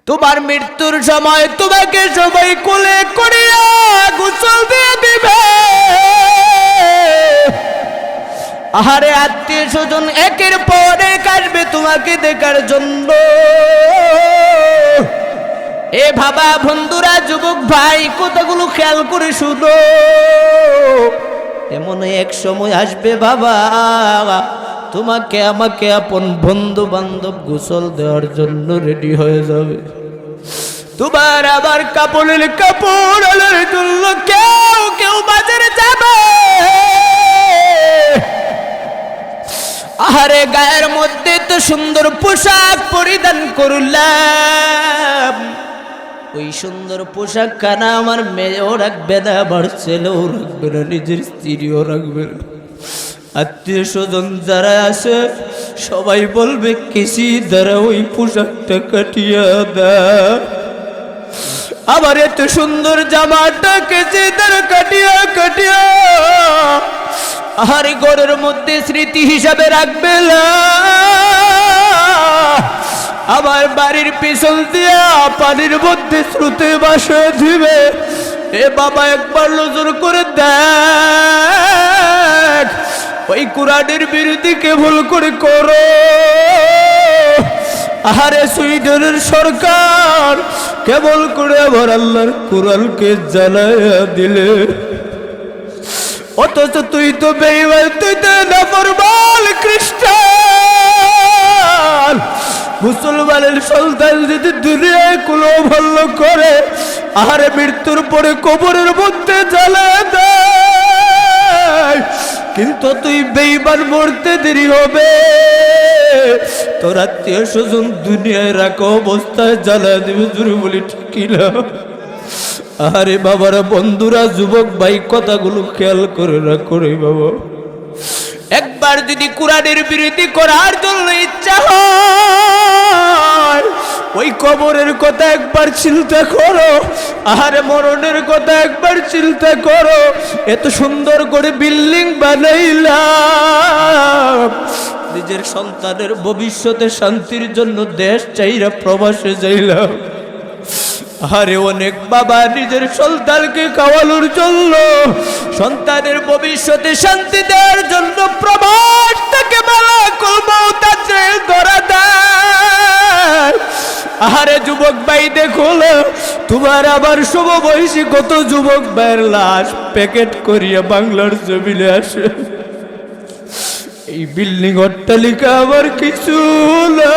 তোমার মৃত্যুর সময় তোমাকে সবাই কোলে করিয়া গোসল দিয়ে দিবে। আহারে আত্মীয় স্বজন একের পর এক আসবে তোমাকে দেখার জন্য। এ বাবা বন্ধুরা যুবক ভাই কথাগুলো খেয়াল করে শুনো। এমন এক সময় আসবে বাবা তোমাকে আমাকে আপন বন্ধু বান্ধব গোসল দেওয়ার জন্য রেডি হয়ে যাবে। তোমার আবার কাপড়ের কাপড় আলার জন্য কেউ কেউ বাজারে যাবে। আহারে গায়ের মধ্যে তো সুন্দর পোশাক পরিধান করলাম, ওই সুন্দর পোশাক খানা আমার মেয়েও রাখবে না, আমার ছেলেও রাখবে না, নিজের স্ত্রীও রাখবে না। আত্মীয় স্বজন যারা আছে সবাই বলবে কিসি দ্বারা ওই পোশাকটা কাটিয়া দেয়। আবার এত সুন্দর জামাটা কেসি দ্বারা কাটিয়া কাটিয়া আহারে ঘরের মধ্যে স্মৃতি হিসাবে রাখবে না। আবার বাড়ির পিছন দিয়া পানির মধ্যে স্রোতে বাসা দিবে। এ বাবা একবার নজর করে দেখ, ওই কোরআনের বিরুদ্ধে কেবল করে করো। আহারে সুইডেনের সরকার কেবল করে আবার আল্লাহর কোরআনকে জ্বালায়া দিলে, অথচ তুই তো বেঈমান, তুই তো নাফরমান খ্রিস্টান। মুসলমানের সন্তান যদি দুনিয়ায় কোনো ভালো করে আহারে মৃত্যুর পরে কবরের মধ্যে জ্বালায়া দেয়, কিন্তু তুই বেঈমান মরতে দেরি হবে। তোর আত্মীয় স্বজন দুনিয়ায় রাখা অবস্থায় জ্বালা দেবে, জুড়ে বলি ঠিক না? আরে বাবারা বন্ধুরা যুবক ভাই কথাগুলো খেয়াল করে রাখো রে বাবা। একবার যদি কোরআনের বিরোধী করার জন্য ইচ্ছা হয়, ওই কবরের কথা একবার চিন্তা করো, আহারে মরণের কথা একবার চিন্তা করো। এত সুন্দর করে বিল্ডিং বানাইলাম, নিজের সন্তানের ভবিষ্যতে শান্তির জন্য দেশ চাইরা প্রবাসে যাইলাম। আরে অনেক বাবা নিজের সন্তানকে খাওয়ানোর জন্য, সন্তানের ভবিষ্যতে শান্তি দেওয়ার জন্য প্রবাস থেকে মালাকুল মউত ধরা দেয়। আরে যুবক ভাই দেখো, তোমার আবার সমবয়সী কত যুবক ভাইয়ের লাশ প্যাকেট করিয়া বাংলার জমিনে আসে। এই বিল্ডিং অট্টালিকা আবার কিছু না,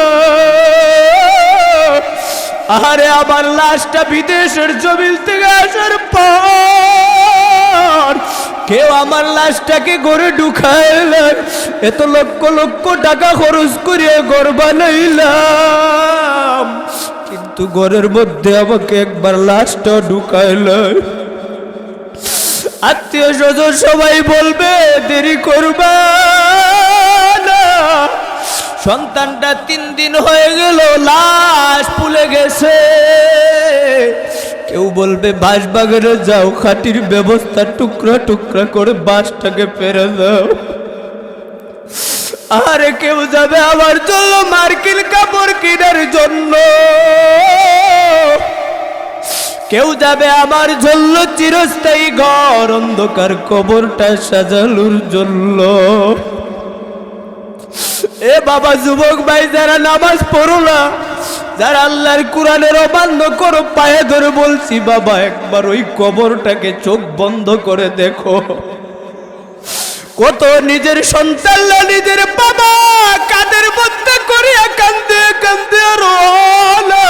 আরে আমার লাশটা বিদেশের জমিন থেকে আসার পর কেউ আমার লাশটাকে ঘরে ঢুকাইলেন। এত লক্ষ লক্ষ টাকা খরচ করিয়া ঘর বানাইলাম, কিন্তু ঘরের মধ্যে আমাকে একবার লাশটা ঢুকাইলেন। আত্মীয় স্বজন সবাই বলবে দেরি করবা না, সন্তানটা 3 দিন হয়ে গেল লাশ ফুলে গেছে। কেউ বলবে বাঁশবাগানে যাও, খাটির ব্যবস্থা টুকরা টুকরা করে বাঁশটাকে ফেলে দাও। আরে কেউ যাবে আমার জন্য মার্কিন কাপড় কেনার জন্য, কেউ যাবে আমার জন্য চিরস্থায়ী ঘর অন্ধকার কবরটা সাজানোর জন্য। এ বাবা যুবক ভাই যারা নামাজ পড়ো না, যারা আল্লাহর কোরআনের অমান্য করো, পায়ে ধরে বলছি বাবা একবার ওই কবরটাকে চোখ বন্ধ করে দেখো। কত নিজের সন্তানরা নিজের বাবা কাঁধের মধ্যে করিয়া কান্দে কান্দে রোলা।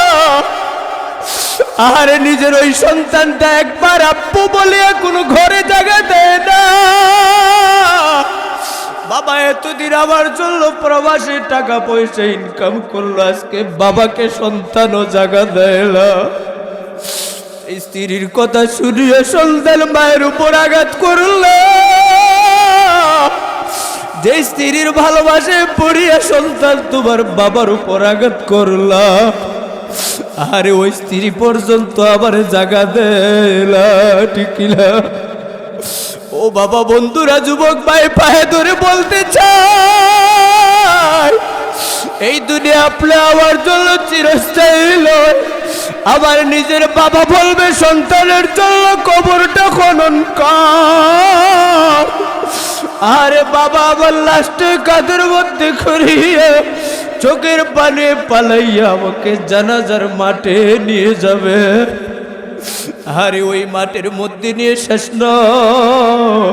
আরে নিজের ওই সন্তানটা একবার আব্বু বলিয়া কোনো ঘরে জায়গা দেয় না। বাবা এতদিন আমার জন্য প্রবাসী টাকা পয়সা ইনকাম করলো, আজকে বাবাকে সন্তানও জায়গা দেয় না। স্ত্রীর কথা শুনিয়ে সন্তান মায়ের উপর আঘাত করলো, যে স্ত্রীর ভালোবাসে পড়িয়া সন্তান তোমার বাবার উপর আঘাত করলা। আরে ওই স্ত্রী পর্যন্ত আবার জায়গা দেলা, ঠিক না? ও বাবা বন্ধুরা যুবক ভাই পায়ে ধরে বলতে চাই, এই দুনিয়া আপনি আমার জন্য চিরস্থায়ী নয়। আমার নিজের বাবা বলবে সন্তানের জন্য কবরটা খনন কর। আরে বাবা আমার লাস্টে কাঁধের মধ্যে করিয়ে চোখের পানি পালাইয়া আমাকে জানাজার মাঠে নিয়ে যাবে। আরে ওই মাঠের মধ্যে নিয়ে শেষ নয়,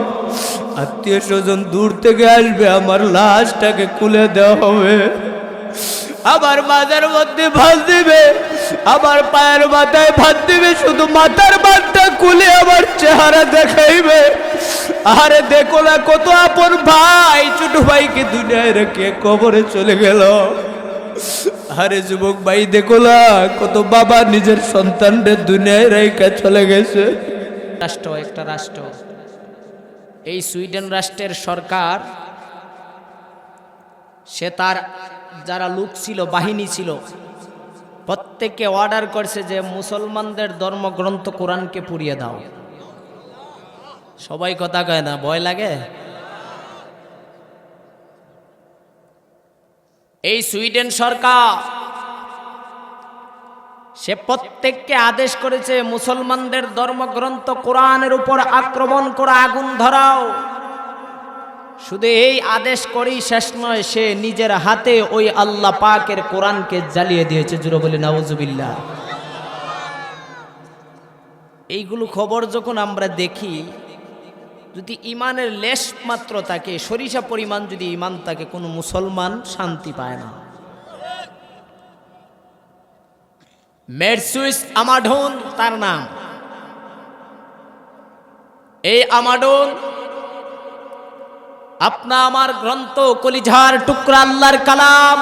আত্মীয় স্বজন দূর থেকে আসবে, আমার লাশটাকে খুলে দেওয়া হবে, আমার মাথার মধ্যে ভাত দিবে, আমার পায়ের মাথায় ভাত দিবে, শুধু মাথার ভাতটা খুলে আমার চেহারা দেখাইবে। আরে দেখো না কত আপন ভাই ছোট ভাইকে দুনিয়ায় রেখে কবরে চলে গেল। আরে যুবক ভাই দেখো না কত বাবা নিজের সন্তানদের দুনিয়ায় রেখে চলে গেছে। রাষ্ট্র একটা রাষ্ট্র, এই সুইডেন রাষ্ট্রের সরকার, সে তার যারা লোক ছিল, বাহিনী ছিল, প্রত্যেককে অর্ডার করছে যে মুসলমানদের ধর্মগ্রন্থ কোরআনকে পুড়িয়ে দাও। সবাই কথা কয় না, ভয় লাগে। এই সুইডেন সরকার সে প্রত্যেককে আদেশ করেছে মুসলমানদের ধর্মগ্রন্থ কোরআনের উপর আক্রমণ করে আগুন ধরাও। শুধু এই আদেশ করেই শেষ নয়, সে নিজের হাতে ওই আল্লাহ পাকের কোরআনকে জ্বালিয়ে দিয়েছে। জুড়ে বলি নাউজুবিল্লাহ। এইগুলো খবর যখন আমরা দেখি, যদি ইমানের লেশ মাত্র থাকে, সরিষা পরিমাণ যদি ইমান থাকে, কোনো মুসলমান শান্তি পায় না। মেরসুইস আমাডোন তার নাম। এই আমাডোন আপনা আমার গ্রন্থ কলিজার টুকরা আল্লাহর কালাম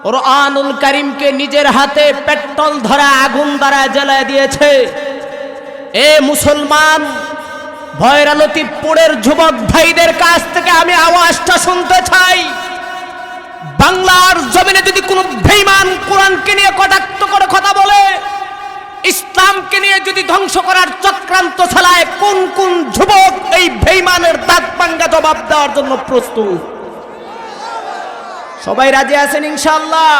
কুরআনুল কারীমকে নিজের হাতে পেট্রোল ধরা আগুন দ্বারা জ্বালায় দিয়েছে। এ মুসলমান ভয়রা লতিফপুরের যুবক ভাইদের কাছ থেকে আমি আওয়াজটা শুনতে চাই। বাংলার জমিনে যদি কোনো বেঈমান কোরআনকে নিয়ে কটাক্ষ করে কথা বলে, ইসলামকে নিয়ে যদি ধ্বংস করার চক্রান্ত চালায়, কোন কোন যুবক এই বেঈমানের দাঁত ভাঙা জবাব দেওয়ার জন্য প্রস্তুত? সবাই রাজি আছেন ইনশাআল্লাহ?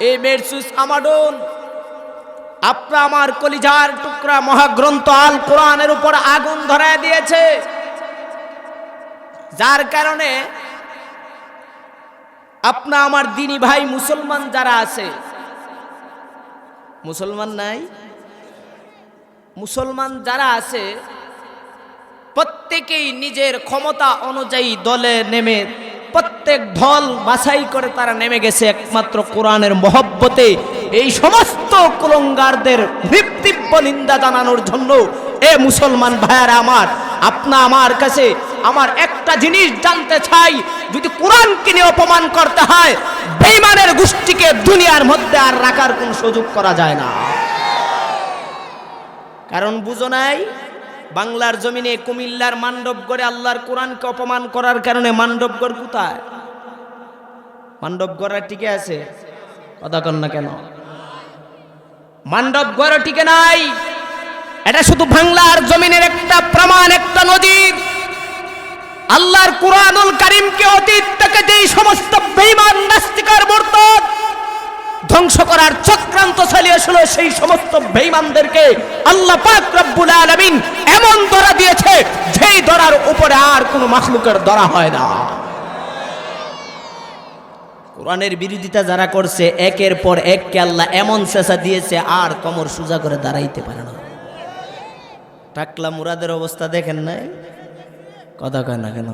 এই মেরসুস আমাডোন আপনা আমার কলিজার টুকরা মহাগ্রন্থ আল কোরআনের উপর আগুন ধরায় দিয়েছে, যার কারণে আপনা আমার দিনী ভাই মুসলমান যারা আছে, মুসলমান নাই, মুসলমান যারা আছে প্রত্যেকেই নিজের ক্ষমতা অনুযায়ী দলে নেমে, প্রত্যেক দল বাছাই করে তারা নেমে গেছে একমাত্র কোরআনের মহব্বতে এই সমস্ত কুলঙ্গারদের তীব্র নিন্দা জানানোর জন্য। এ মুসলমান ভাইয়ারা আমার, আপনা আমার কাছে আমার একটা জিনিস জানতে চাই, যদি কোরআনকে নিয়ে অপমান করতে হয়, বেঈমানের গোষ্ঠীকে দুনিয়ার মধ্যে আর রাখার কোন সুযোগ করা যায় না। কারণ বুঝো নাই, বাংলার জমিনে কুমিল্লার মান্ডবগড়ে আল্লাহর কোরআনকে অপমান করার কারণে মান্ডবগড় কোথায়? মান্ডবগড় টিকে আছে? কথা কন না কেন? মান্ডবগড় টিকে নাই। এটা শুধু বাংলার জমিনের একটা প্রমাণ, একটা নজির। আল্লাহর কুরআনুল কারীমকে অতীত থেকে যেই সমস্ত বেঈমান নাস্তিকার মুরতাদ ধ্বংস করার চক্রান্ত চালিয়েছিল, সেই সমস্ত বেঈমানদেরকে আল্লাহ পাক রব্বুল আলামিন এমন ধরা দিয়েছে যেই ধরার উপরে আর কোনো মাখলুকের ধরা হয় না। কোরআনের বিরোধিতা যারা করছে, একের পর এককে আল্লাহ এমন চেঁচা দিয়েছে আর কোমর সোজা করে দাঁড়াইতে পারে না। টাকলা মুরাদের অবস্থা দেখেন নাই? কথা কয় না কেন?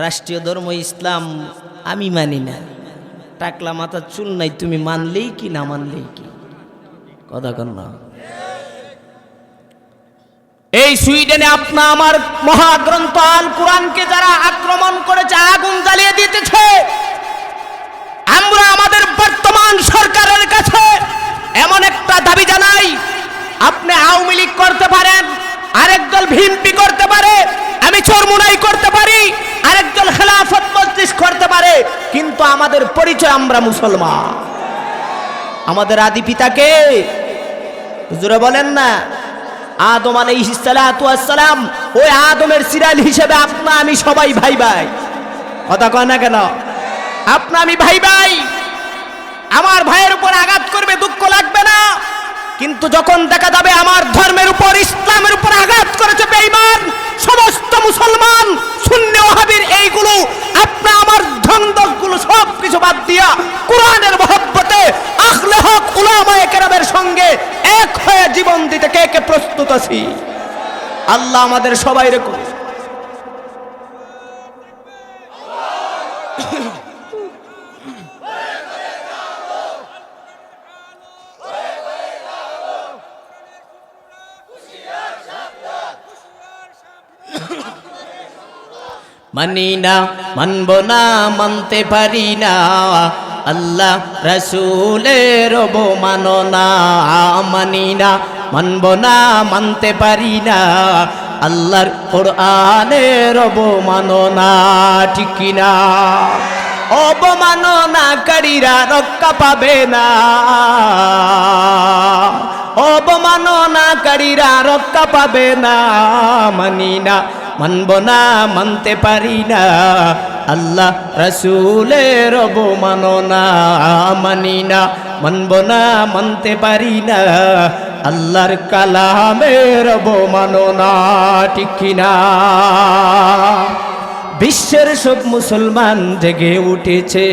রাষ্ট্রীয় ধর্ম ইসলাম আমি মানি না। টাকলা মাথা চুল নাই, তুমি মানলেই কি না মানলেই কি? কথা কন না। এই সুইডেনে আপনা আমার মহাগ্রন্থ আল কোরআনকে যারা আক্রমণ করেছে, আগুন জ্বালিয়ে দিতেছে, আমরা আমাদের বর্তমান সরকারের কাছে এমন একটা দাবি জানাই, আপনি আওয়ামী লীগ করতে পারেন, আরেক দল ভিএমপি করতে পারে, আমি চরমুনাই করতে পারি, আরেক দল খেলাফত মজলিস করতে পারে, কিন্তু আমাদের পরিচয় আমরা মুসলমান। আমাদের আদি পিতাকে হুজুরে বলেন না, আদম আলাইহিস সালাতু ওয়াস সালাম, ওই আদমের সিরিয়াল হিসেবে আপনা আমি সবাই ভাই ভাই। কথা কয় না কেন? আপনা আমি ভাই ভাই, আমার ভাইয়ের উপর আঘাত করবে, দুঃখ লাগবে না। কিন্তু যখন দেখা যাবে আমার ধর্মের উপর, ইসলামের উপর আঘাত করেছে বেঈমান সমস্ত মুসলমান, সুন্নি ওয়াহাবির এইগুলো আপনা আমার ধন্দগুলো সব কিছু বাদ দিয়া কোরআনের মহব্বতে আহলে হক উলামায়ে কেরামের সঙ্গে এক হয়ে জীবন দিতে কে কে প্রস্তুত আছি? আল্লাহ আমাদের সবাই রেখো। মানি না, মানব না, মানতে পারি না, আল্লাহ রাসূলের অবমাননা। মানি না, মানব না, মানতে পারি না, আল্লাহর কোরআনের অবমাননা। ঠিক কি না? অবমাননাকারীরা রক্ষা পাবে না, অবমাননাকারীরা রক্ষা পাবে না। মানি না, মানব না, মানতে পারি না, আল্লাহ রাসূলের অবমাননা। মানি না, মানব না, মানতে পারি না, আল্লাহর কালামের অবমাননা। ঠিক কি না? বিশ্বের সব মুসলমান জেগে উঠেছে,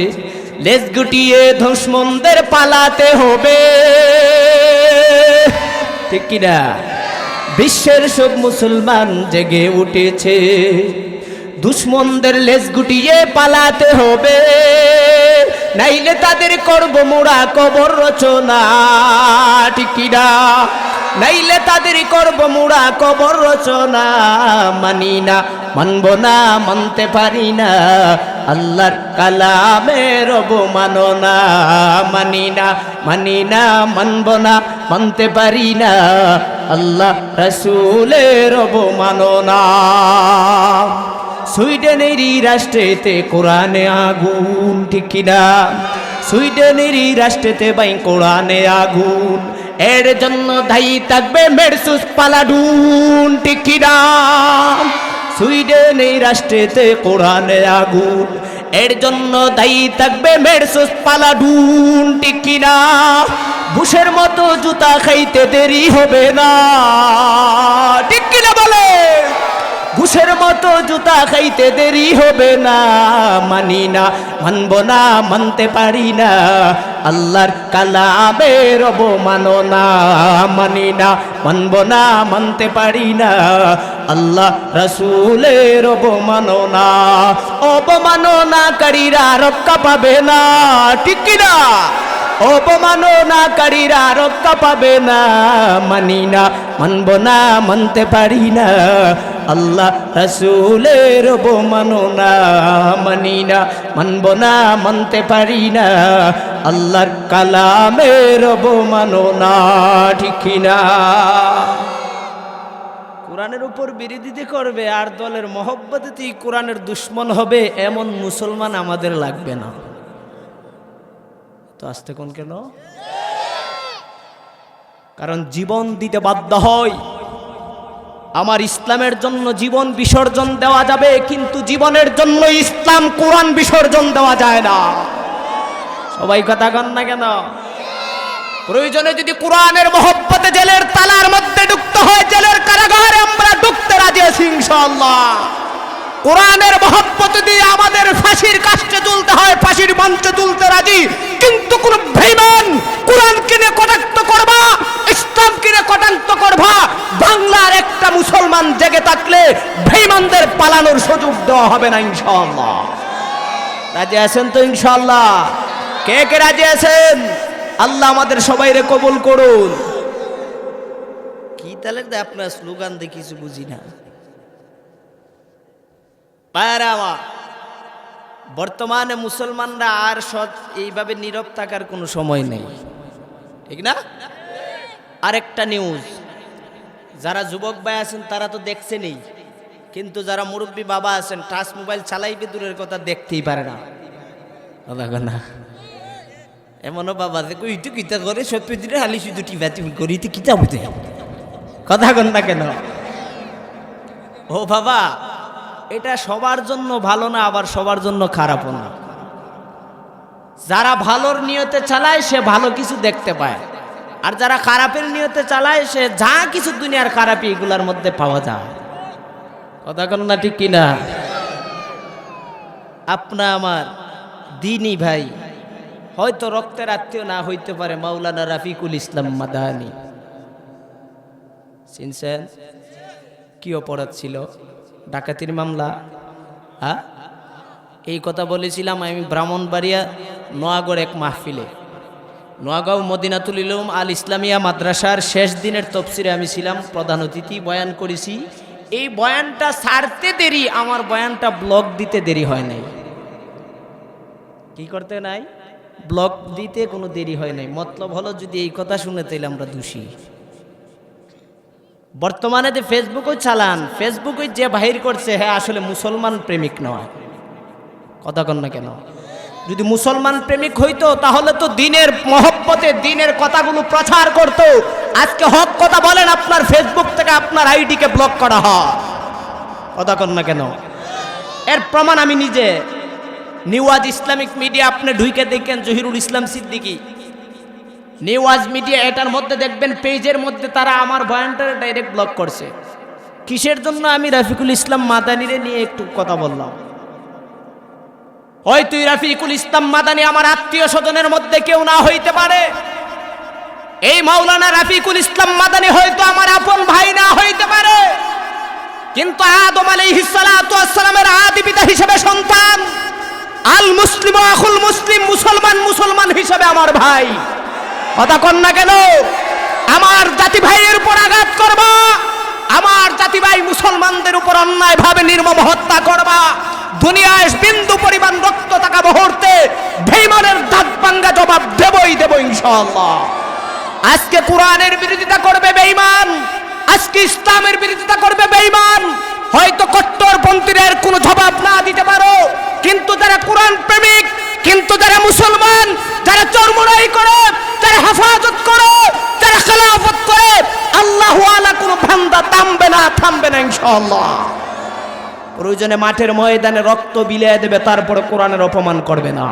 লেজ গুটিয়ে দুশমনদের পালাতে হবে। ঠিক কি না? বিশ্বের সব মুসলমান জেগে উঠেছে, দুশমনদের লেজ গুটিয়ে পালাতে হবে, নাইলে তাদের করব মোরা কবর রচনা। ঠিক কি না? নাইলে তাদের করব মোরা কবর রচনা। মানি না, মানব না, মানতে পারি না, আল্লাহর কালামের অবমাননা। মানি না, মানি না, মানব না, মানতে পারি না, আল্লাহ রাসূলের অবমাননা। সুইডেনেরই রাষ্ট্রেতে কোরআনে আগুন। ঠিক কি না? সুইডেনেরই রাষ্ট্রেতে ভাই কোরআনে আগুন, এর জন্য দায়ী থাকবে মেরসুস পালাডুন। ঠিক কি না? সুইডেন এই রাষ্ট্রেতে কোরআনে আগুন, এর জন্য দায়ী থাকবে মেরসুস পালাডুন। ঠিক কি না? বুশের মতো জুতা খাইতে দেরি হবে না। ঠিক কি না বলে? ঘুষের মতো জুতা খাইতে দেরি হবে না। মানি না, মানব না, মানতে পারি না, আল্লাহর কালামের অবমাননা। মানি না, মানব না, মানতে পারি না, আল্লাহ রাসূলের অবমাননা। অবমাননাকারীরা রক্ষা পাবে না। ঠিক কি না? অবমাননাকারীরা রক্ষা পাবে না। মানি না, মানব না, মানতে পারি না, আল্লাহ রাসূলের অবমাননা। মানি না, মানব না, মানতে পারি না, আল্লাহর কালামের অবমাননা। ঠিক কি না? কোরআনের উপর বিরোধিতা করবে আর দলের মহব্বতেই কোরআনের দুশমন হবে, এমন মুসলমান আমাদের লাগবে না। তো আসতে কোন কেন? কারণ জীবন দিতে বাধ্য হয়। আমার ইসলামের জন্য জীবন বিসর্জন দেওয়া যাবে, কিন্তু জীবনের জন্য ইসলাম কোরআন বিসর্জন দেওয়া যায় না। সবাই কথা কন না কেন? প্রয়োজনে যদি কোরআনের মহব্বতে জেলের তালার মধ্যে ঢুকতে হয়, জেলের কারাগারে আমরা ঢুকতে রাজি আছি ইনশাআল্লাহ। কোরআনের মহব্বত দিয়ে আমাদের ফাঁসির কাস্টে তুলতে হয়, ফাঁসির মঞ্চে তুলতে রাজি। কিন্তু কোন বেঈমান কোরআন কিনে কটাক্ষ করবা, ইসলাম কিনে কটাক্ষ করবা, বাংলার একটা মুসলমান জেগে থাকলে বেঈমানদের পালানোর সুযোগ দেওয়া হবে না ইনশাআল্লাহ। রাজি আছেন তো ইনশাআল্লাহ? কে কে রাজি আছেন? আল্লাহ আমাদের সবাইরে কবুল করুন। কি তাহলে আপনার স্লোগান দিয়ে কিছু বুঝি না। বর্তমানে মুসলমানরা আর এইভাবে নীরব থাকার কোনো সময় নেই। ঠিক না? আরেকটা নিউজ, যারা যুবক ভাই আছেন তারা তো দেখছেনই, কিন্তু যারা মুরব্বী বাবা আছেন টাচ মোবাইল চালাইবে দূরের কথা, দেখতেই পারে না। না এমনও বাবা যে কইতে কিতা করে সত্যি দিনে হালি শুধু টিভা টিভি করিতে কিতা বুঝে কথা কন না কেন? ও বাবা, এটা সবার জন্য ভালো না, আবার সবার জন্য খারাপও না। যারা ভালোর নিয়তে চালায় সে ভালো কিছু দেখতে পায়, আর যারা খারাপের নিয়তে চালায় সে যা কিছু দুনিয়ার খারাপই এগুলার মধ্যে পাওয়া যায়। কথা কোন না ঠিক কিনা? আপনা আমার দিনী ভাই, হয়তো রক্তের আত্মীয় না হইতে পারে, মাওলানা রাফিকুল ইসলাম মাদানী চিনছেন? কি অপরাধ ছিল? ডাকাতির মামলা। হ্যাঁ, এই কথা বলেছিলাম আমি ব্রাহ্মণবাড়িয়া নোয়াগড় এক মাহফিলে। নোয়াগাঁও মদিনাতুল উলুম আল ইসলামিয়া মাদ্রাসার শেষ দিনের তফসিরে আমি ছিলাম, প্রধান অতিথি, বয়ান করেছি। এই বয়ানটা ছাড়তে দেরি, আমার বয়ানটা ব্লগ দিতে দেরি হয় নাই। কি করতে নাই? ব্লগ দিতে কোনো দেরি হয় নাই। মতলব হলো, যদি এই কথা শুনে তাইলে আমরা দোষী। বর্তমানে যে ফেসবুকও চালান, ফেসবুকে যে বাহির করছে হ্যাঁ আসলে মুসলমান প্রেমিক নয়। কথা কন না কেন? যদি মুসলমান প্রেমিক হইতো তাহলে তো দিনের মহব্বতে দিনের কথাগুলো প্রচার করত। আজকে হক কথা বলেন, আপনার ফেসবুক থেকে আপনার আইডিকে ব্লক করা হয়। কথা কন না কেন? এর প্রমাণ আমি নিজে। নিউজ ইসলামিক মিডিয়া আপনি ঢুকে দেখেন, জহিরুল ইসলাম সিদ্দিকী নিউজ মিডিয়া, এটার মধ্যে দেখবেন পেজের মধ্যে তারা আমার বয়ানটা ডাইরেক্ট ব্লক করছে। কিসের জন্য? আমি রাফিকুল ইসলাম মাদানীরে নিয়ে একটু কথা বললাম। হয়তো রাফিকুল ইসলাম মাদানী আমার আত্মীয় স্বজনের মধ্যে কেউ না হইতে পারে, এই মাওলানা রাফিকুল ইসলাম মাদানী হয়তো আমার আপন ভাই না হইতে পারে, কিন্তু আদম আলাইহিস সালাতু ওয়াস সালামের আদি পিতা হিসেবে সন্তান, আল মুসলিম আখুল মুসলিম, মুসলমান মুসলমান হিসেবে আমার ভাই। কথা কন না কেন? আমার জাতি ভাইয়ের উপর আঘাত করবা, আমার জাতি ভাই মুসলমানদের উপর অন্যায় ভাবে নির্মম হত্যা করবা, দুনিয়ায় বিন্দু পরিমাণ রক্ত থাকা মুহূর্তে বেঈমানের দাঁত ভাঙা জবাব দেবই দেব ইনশাআল্লাহ। আজকে কোরআনের বিরোধিতা করবে বেঈমান, আজকে ইসলামের বিরোধিতা করবে বেঈমান। হয়তো কট্টরপন্থীদের কোনো জবাব না দিতে পারো, কিন্তু যারা কোরআন প্রেমিক, কিন্তু যারা মুসলমান, যারা চরমরাই করে, যারা হেফাজত করে, যারা খেলাফত করে, আল্লাহু আলা কোনো বান্দা থামবে না ইনশাআল্লাহ। প্রয়োজনে মাঠের ময়দানে রক্ত বিলিয়ে দেবে, তারপরে কোরআনের অপমান করবে না।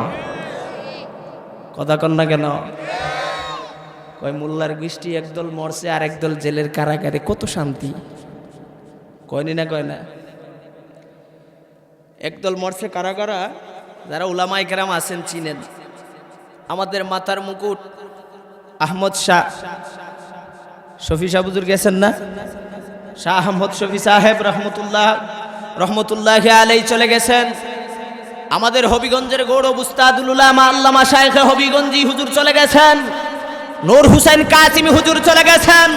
কথা কন না কেন? কয় মোল্লার গোষ্ঠী একদল মরছে আর একদল জেলের কারাগারে, কত শান্তি। কয়নি না? কয় না? একদল মরছে কারাগারা, যারা উলামায়ে কেরাম আছেন চিনেন, আমাদের মাথার মুকুট আহমদ শাহ শফি সাহেব হুজুর গেছেন না? শাহ আহমদ শফি সাহেব রহমতুল্লাহি আলাইহি চলে গেছেন। আমাদের হবিগঞ্জের গৌরব উস্তাদুল উলামা আল্লামা শাইখে হবিগঞ্জি হুজুর চলে গেছেন। নূর হুসেন কাসিমি হুজুর চলে গেছেন।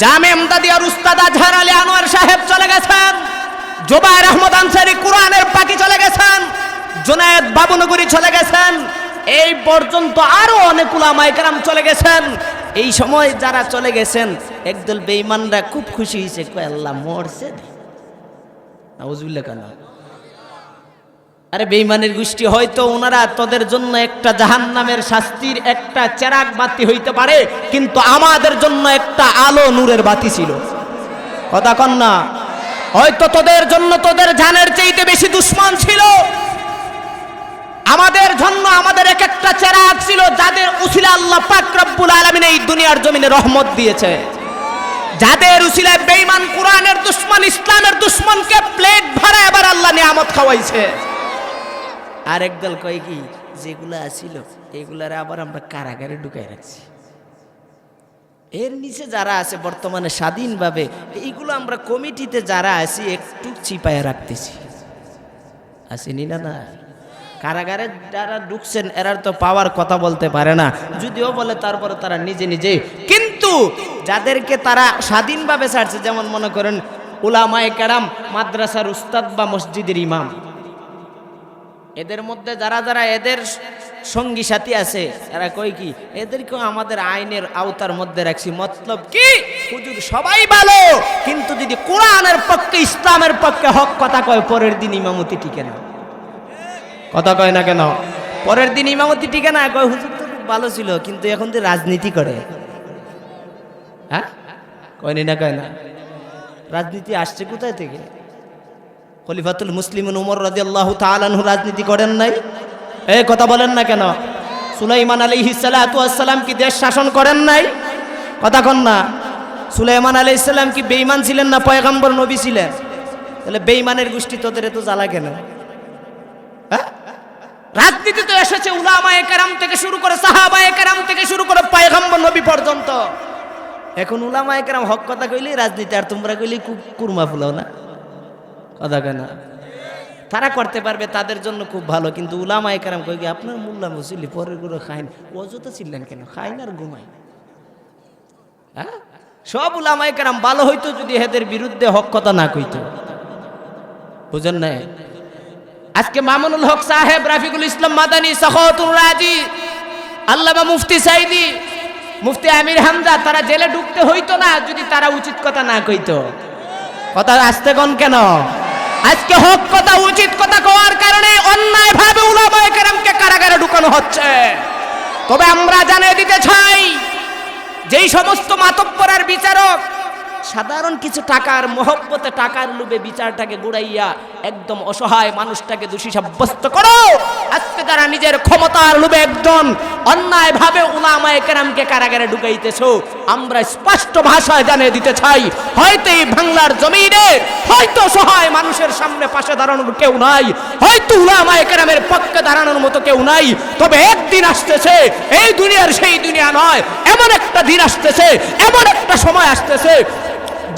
জামে আমদাদিয়ার উস্তাদ আজহার আলী আনোয়ার সাহেব চলে গেছেন। জুবায়ের আহমদ আনসারী কুরআনের পাখি চলে গেছেন। জুনায়েদ বাবুনগরী চলে গেছেন। এই পর্যন্ত আরো অনেক উলামায়ে কেরাম চলে গেছেন। এই সময় যারা চলে গেছেন, একদল বেঈমানরা খুব খুশি হয়েছে, কয় আল্লাহ মরছে। নাউজুবিল্লাহ কেন? আরে বেঈমানের গোষ্ঠী, হয়তো ওনারা তোদের জন্য একটা জাহান্নামের শাস্তির একটা চেরাগ বাতি হইতে পারে, কিন্তু আমাদের জন্য একটা আলো নূরের বাতি ছিল। কথা কন না? হয়তো তোদের জন্য তোদের জানের চাইতে বেশি দুশমন ছিল, আমাদের জন্য আমাদের এক একটা চেরাগ ছিল, যাদের উসিলা আল্লাহ পাক রব্বুল আলামিন এই দুনিয়ার জমিনে রহমত দিয়েছে। যাদের উসিলায় বেঈমান কোরআনের দুশমন, ইসলামের দুশমনকে প্লেট ভরা এবার আল্লাহ নিয়ামত খাওয়াইছে। আর একদল কয় কি, যেগুলা আছিল এগুলারে আবার আমরা কারাগারে ঢুকাই রাখছি। এর নিচে যারা আছে বর্তমানে স্বাধীনভাবে, এইগুলো আমরা কমিটিতে যারা আছি একটু চিপায় রাখতেছি। আসেনি না? না, কারাগারে যারা ঢুকছেন এরা তো পাওয়ার কথা বলতে পারে না, যদিও বলে তারপরে তারা নিজে নিজে। কিন্তু যাদেরকে তারা স্বাধীনভাবে ছাড়ছে, যেমন মনে করেন উলামায়ে কেরাম, মাদ্রাসার উস্তাদ বা মসজিদের ইমাম, এদের মধ্যে যারা যারা এদের সঙ্গী সাথী আছে, এরা কই কি এদেরকেও আমাদের আইনের আওতার মধ্যে রাখছি। মতলব কি, হুজুর সবাই ভালো, কিন্তু যদি কোরআনের পক্ষে ইসলামের পক্ষে হক কথা কয়, পরের দিন ইমামতি টিকে না। কথা কয় না কেন? পরের দিন ইমামতি টিকে না, কয় হুজুর তো ভালো ছিল, কিন্তু এখন তো রাজনীতি করে। হ্যাঁ, কয়নি না? কয় না? রাজনীতি আসছে কোথায় থেকে? খলিফাতুল মুসলিমিন উমর রাদিয়াল্লাহু তাআলা আনহু রাজনীতি করেন নাই? এই কথা বলেন না কেন? সুলাইমান আলাইহিস সালাতু ওয়াস সালাম কি দেশ শাসন করেন নাই? কথা কন না। সুলাইমান আলাইহিস সালাম কি বেঈমান ছিলেন না পয়গম্বর নবী ছিলেন? তাহলে বেঈমানের গোষ্ঠী তোদের এত জ্বালা কেন? হ্যাঁ, রাজনীতি তো এসেছে উলামায়ে কেরাম থেকে শুরু করে সাহাবায়ে কেরাম থেকে শুরু করে পয়গম্বর নবী পর্যন্ত। এখন উলামায়ে কেরাম হক কথা কইলেই রাজনীতি, আর তোমরা কইলেই কুরমা ফুলাও না। কথা কেন? তারা করতে পারবে, তাদের জন্য খুব ভালো, কিন্তু উলামায়ে কেরাম কই কি আপনার মোল্লা মুসল্লি পরের গুলো খাইন, অযথা ছিলেন কেন? খাইন আর ঘুমাই। হ্যাঁ, সব উলামায়ে কেরাম ভালো হইতো যদি এদের বিরুদ্ধে হক কথা না কইতো। বুঝেন নাই? আজকে মামুনুল হক সাহেব, রাফিকুল ইসলাম মাদানী, সাখাওয়াতুর রাজি, আল্লামা মুফতি সাইদি, মুফতি আমির হামজা, তারা জেলে ঢুকতে হইতো না যদি তারা উচিত কথা না কইতো। কথা আসতে কোন কেন? আজকে হক কথা উচিত কথা কওয়ার কারণে অন্যায় ভাবে উলামায়ে কেরামকে কারাগারে ঢুকানো হচ্ছে। তবে আমরা জানিয়ে দিতে চাই, যেই সমস্ত মাতব্বর আর বিচারক সাধারণ কিছু টাকার মহব্বতে, টাকার লোভে বিচারটাকে গুড়াইয়া একদম অসহায় মানুষটাকে দোষী সাব্যস্ত করো, আজকে তারা নিজের ক্ষমতার লোভে একজন অন্যায় ভাবে উলামায়ে কেরামকে কারাগারে ঢুকাইতেছো। আমরা স্পষ্ট ভাষায় জানিয়ে দিতে চাই, হয়তো এই বাংলার জমিনে হয়তো সহায় মানুষের সামনে পাশে দাঁড়ানোর কেউ নাই, হয়তো উলামায়ে কেরামের পক্ষে দাঁড়ানোর মতো কেউ নাই, তবে একদিন আসতেছে, এই দুনিয়ার সেই দুনিয়া নয়, এমন একটা দিন আসতেছে, এমন একটা সময় আসতেছে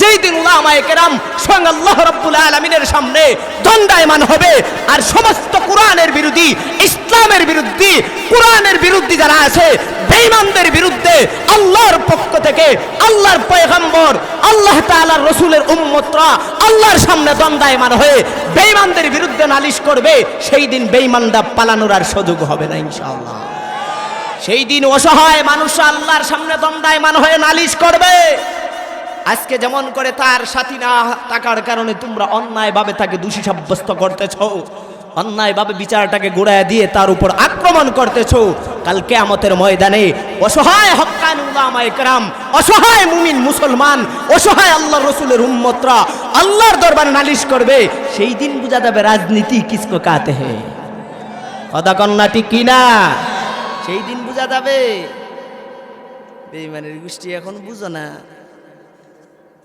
যেই দিন উলামায়ে কেরাম স্বয়ং আল্লাহ রাব্বুল আলামিনের সামনে দণ্ডায়মান হবে। আর সমস্ত কোরআনের বিরোধী, ইসলামের বিরোধী, কোরআনের বিরোধী যারা আছে, বেঈমানদের বিরুদ্ধে আল্লাহর পক্ষ থেকে আল্লাহর পয়গম্বর, আল্লাহ তাআলার রাসূলের উম্মতরা আল্লাহর সামনে দণ্ডায়মান হয়ে বেঈমানদের বিরুদ্ধে নালিশ করবে। সেই দিন বেঈমানরা পালানোর আর সুযোগ হবে না ইনশাআল্লাহ। সেই দিন অসহায় মানুষ আল্লাহর সামনে দণ্ডায়মান হয়ে নালিশ করবে। আজকে যেমন করে তার সাথী না থাকার কারণে তোমরা অন্যায়ভাবে তাকে দোষী সাব্যস্ত করতেছো, অন্যায়ভাবে বিচারটাকে গোড়ায় দিয়ে তার উপর আক্রমণ করতেছো, কাল কিয়ামতের ময়দানে অসহায় হক্কানি উলামায়ে কেরাম, অসহায় মুমিন মুসলমান, অসহায় আল্লাহর রাসূলের উম্মতরা আল্লাহর দরবারে নালিশ করবে। সেই দিন বুঝা যাবে রাজনীতি কিসকো কাতে হে। কথা কন্যা ঠিক কিনা? সেই দিন বুঝা যাবে। বেঈমানের গোষ্ঠী এখন বুঝো না।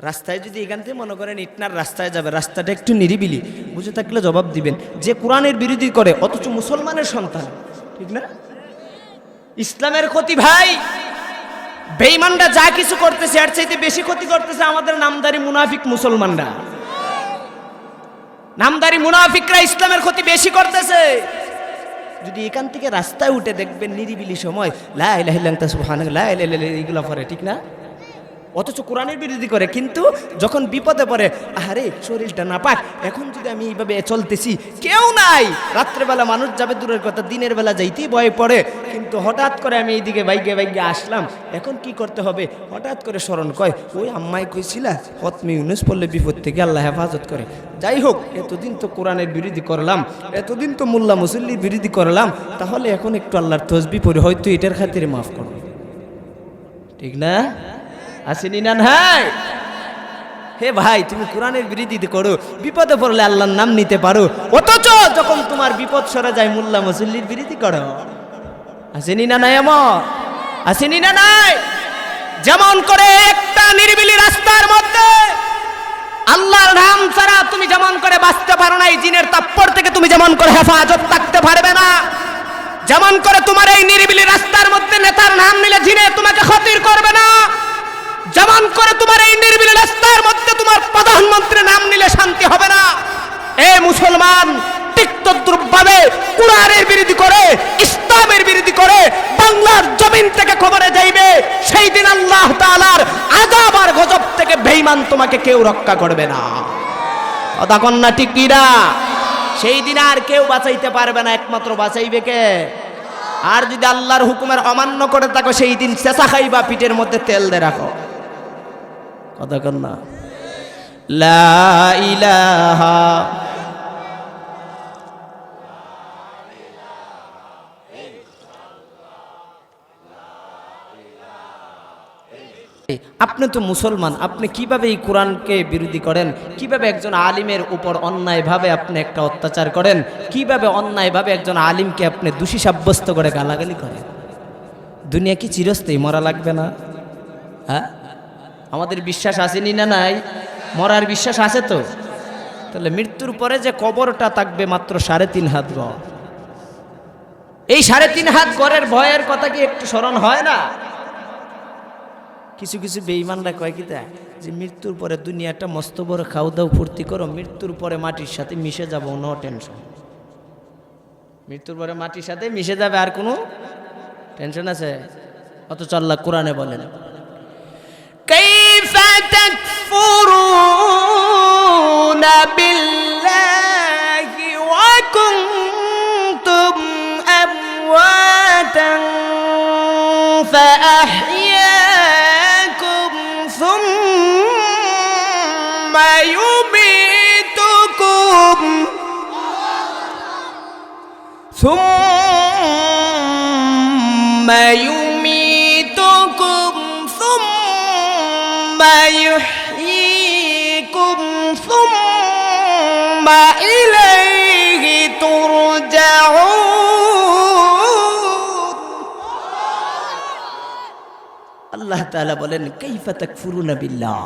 রাস্তায় যদি এখান থেকে মনে করেন ইটনার রাস্তায় যাবে, রাস্তাটা একটু নিরিবিলি, বুঝে থাকলে জবাব দিবেন যে কোরআনের বিরোধী করে, অথচ মুসলমানের সন্তান, ঠিক না? ইসলামের ক্ষতি ভাই, বেঈমানরা যা কিছু করতেছে এর চাইতে বেশি ক্ষতি করতেছে আমাদের নামদারি মুনাফিক মুসলমানরা। নামদারি মুনাফিকরা ইসলামের ক্ষতি বেশি করতেছে। যদি এখান থেকে রাস্তায় উঠে দেখবেন নিরিবিলি সময় লা ইলাহা ইল্লাল্লাহ সুবহানাল্লাহ লা ইলাহা ইল্লাল্লাহ এগুলো পড়ে, ঠিক না? অথচ কোরআনের বিরোধী করে, কিন্তু যখন বিপদে পড়ে, আরে শরীরটা না পাক, এখন যদি আমি এইভাবে চলতেছি, কেউ নাই, রাত্রেবেলা মানুষ যাবে দূরের কথা, দিনের বেলা যাইতেই ভয় পড়ে, কিন্তু হঠাৎ করে আমি এইদিকে বাইকে বাইকে আসলাম, এখন কি করতে হবে? হঠাৎ করে স্মরণ কয়, ওই আম্মাই কইছিলা ফতমি ইউনুস পড়লে বিপদ থেকে আল্লাহ হেফাজত করে। যাই হোক, এতদিন তো কোরআনের বিরোধী করলাম, এতদিন তো মোল্লা মুসল্লির বিরোধী করলাম, তাহলে এখন একটু আল্লাহর তসবিহ পড়ে হয়তো এটার খাতিরে মাফ করো, ঠিক না? আসেনি না? ভাই, হে ভাই, তুমি কোরআনের বিরোধী করো, বিপদে পড়লে আল্লাহর নাম নিতে পারো, অথচ যখন তোমার বিপদ সরে যায় মোল্লা মুসল্লির বিরোধী করো। আসেনি না? নাই এমন? আসেনি না? নাই? যেমন করে একটা নিরিবিলি রাস্তার মধ্যে আল্লাহর নাম ছাড়া তুমি যেমন করে বাঁচতে পারো না, এই জিনের তাপ্পর থেকে তুমি যেমন করে হেফাজত থাকতে পারবে না, যেমন করে তোমার এই নিরিবিলি রাস্তার মধ্যে নেতার নাম নিলে জিনে তোমাকে ক্ষতির করবে না, যেমন করে তোমার এই নির্বিলি রাস্তার মধ্যে তোমার প্রধানমন্ত্রীর নাম নিলে শান্তি হবে না। এ মুসলমান, টিকতদ্রুপভাবে কোরআনের বিরোধী করে, ইসলামের বিরোধী করে বাংলার জমিন থেকে খবরে যাইবে, সেই দিন আল্লাহ তাআলার আযাব আর গজব থেকে বেঈমান তোমাকে কেউ রক্ষা করবে না। কথা কন্যা ঠিক কি না? সেই দিন আর কেউ বাঁচাইতে পারবে না, একমাত্র বাঁচাইবে কে? আর যদি আল্লাহর হুকুমের অমান্য করে থাকো, সেই দিন চেঁচা খাইবা, পিঠের মধ্যে তেল দিয়ে রাখো। কথা কন্যা লা ইলাহা আপনি তো মুসলমান, আপনি কিভাবে এই কোরআনকে বিরোধী করেন? কিভাবে একজন আলিমের উপর অন্যায়ভাবে আপনি একটা অত্যাচার করেন? কিভাবে অন্যায়ভাবে একজন আলিমকে আপনি দোষী সাব্যস্ত করে গালাগালি করেন? দুনিয়া কি চিরস্থায়ী? মরা লাগবে না? হ্যাঁ, আমাদের বিশ্বাস আসেনি না নাই? মরার বিশ্বাস আছে তো? তাহলে মৃত্যুর পরে যে কবরটা থাকবে মাত্র 3.5 হাত গড়, এই 3.5 হাত গড়ের ভয়ের কথা কি একটু স্মরণ হয় না? কিছু কিছু বেঈমানরা কয় কি দেয় যে মৃত্যুর পরে দুনিয়াটা মস্ত বড় খাও দাও ফুর্তি করো, মৃত্যুর পরে মাটির সাথে মিশে যাবো, নো টেনশন। মৃত্যুর পরে মাটির সাথে মিশে যাবে, আর কোনো টেনশন আছে? অথচ আল্লাহ কোরআনে বলেন কাইফা তাকফুরুনা বিল্লাহি ওয়া কুনতুম আমওয়াতান ফাআহইয়াকুম সুম্মা ইউমীতুকুম সুম্মা ইউমীতুকুম সুম্মা ইউহয়ীকুম সুম্মা ইলাইহি তুরজাউন। আল্লাহ তাআলা বলেন কাইফা তাকফুরুনা বিল্লাহ,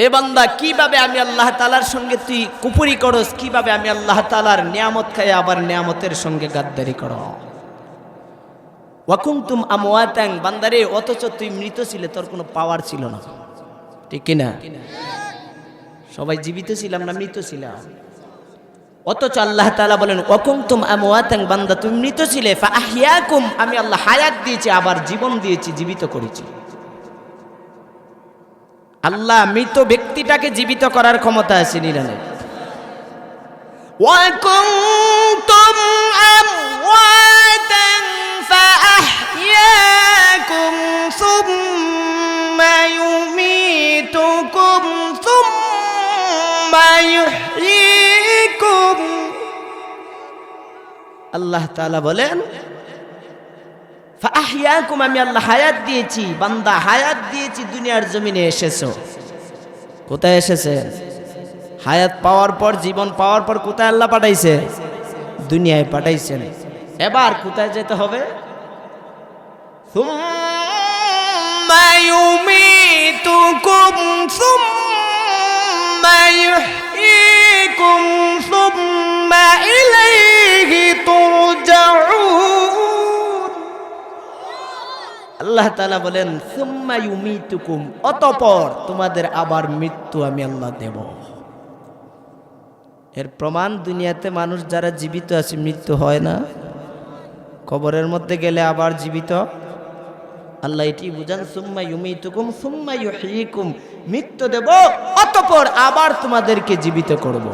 এ বান্দা কিভাবে আমি আল্লাহ তাআলার সঙ্গে তুই কুফরি করস, কিভাবে আমি আল্লাহ তাআলার নিয়ামত খাই আবার নিয়ামতের সঙ্গে গাদ্দারি করো। ওয়া কুনতুম আমওয়াতান, বান্দারে অথচ তুই মৃত ছিলে, তোর কোনো পাওয়ার ছিল না, ঠিক কি না? সবাই জীবিত ছিলাম না মৃত ছিলাম। অথচ আল্লাহ তাআলা বলেন ওয়া কুনতুম আমওয়াতান, বান্দা তুমি মৃত ছিলে, ফাআহইয়াকুম, আমি আল্লাহ হায়াত দিয়েছি, আবার জীবন দিয়েছি, জীবিত করেছি। আল্লাহ মৃত ব্যক্তিটাকে জীবিত করার ক্ষমতা আছে নিরানে। ওয়া কুনতুম আমওয়াতান ফাআহইয়াকুম সুম্মা ইউমীতুকুম সুম্মা ইউহয়ীকুম। আল্লাহ তাআলা বলেন ফাআহইয়াকুম, আমি আল্লাহ হায়াত দিয়েছি। বান্দা হায়াত দিয়েছি, দুনিয়ার জমিনে এসেছো। কোথায় এসেছে? হায়াত পাওয়ার পর, জীবন পাওয়ার পর কোথায় আল্লাহ পাঠাইছে? দুনিয়ায় পাঠাইছেন। এবার কোথায় যেতে হবে? সুম্মা ইউমীতুকুম সুম্মা ইউহয়ীকুম সুম্মা ইলাইহি তুরজাউন। আল্লাহ তাআলা বলেন সুম্মা ইউমীতুকুম, অতঃপর তোমাদের আবার মৃত্যু আমি আল্লাহ দেব। এর প্রমাণ দুনিয়াতে মানুষ যারা জীবিত আছে মৃত্যু হয় না, কবরের মধ্যে গেলে আবার জীবিত। আল্লাহ এটি বুঝান সুম্মা ইউমীতুকুম সুম্মা ইউহয়ীকুম, মৃত্যু দেব অতঃপর আবার তোমাদেরকে জীবিত করব।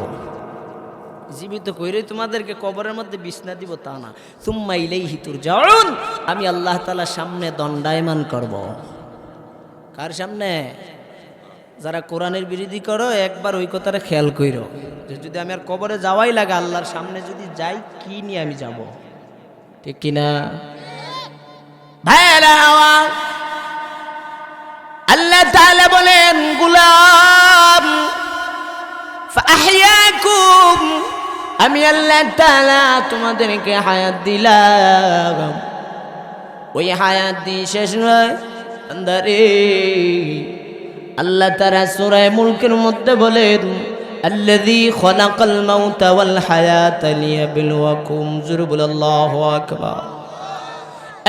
জীবিত কইরে তোমাদেরকে কবরের মধ্যে বিছনা দিব তা না, সুম্মা ইলাইহি তুরজাউন, আমি আল্লাহ তাআলার সামনে দণ্ডায়মান করব। কার সামনে? যারা কোরআনের বিরোধী করো একবার ওই কথাটা খেয়াল কইরো যে যদি আমি আর কবরে যাওয়াই লাগে, আল্লাহর সামনে যদি যাই কি নিয়ে আমি যাব, ঠিক কিনা? ভাইরা আল্লাহ তাআলা বলেন গোলাম ফাআহইয়াকুম, আমি আল্লাহ তাআলা তোমাদেরকে হায়াত দিলাম। ওই হায়াত দিয়ে শেষ নয় বান্দারে, আল্লাহ তাআলা সূরা মুলকের মধ্যে বলেন আল্লাযী খালাকাল মাউতা ওয়াল হায়াতা লিয়াবলুয়াকুম, জোরে বল আল্লাহু আকবার।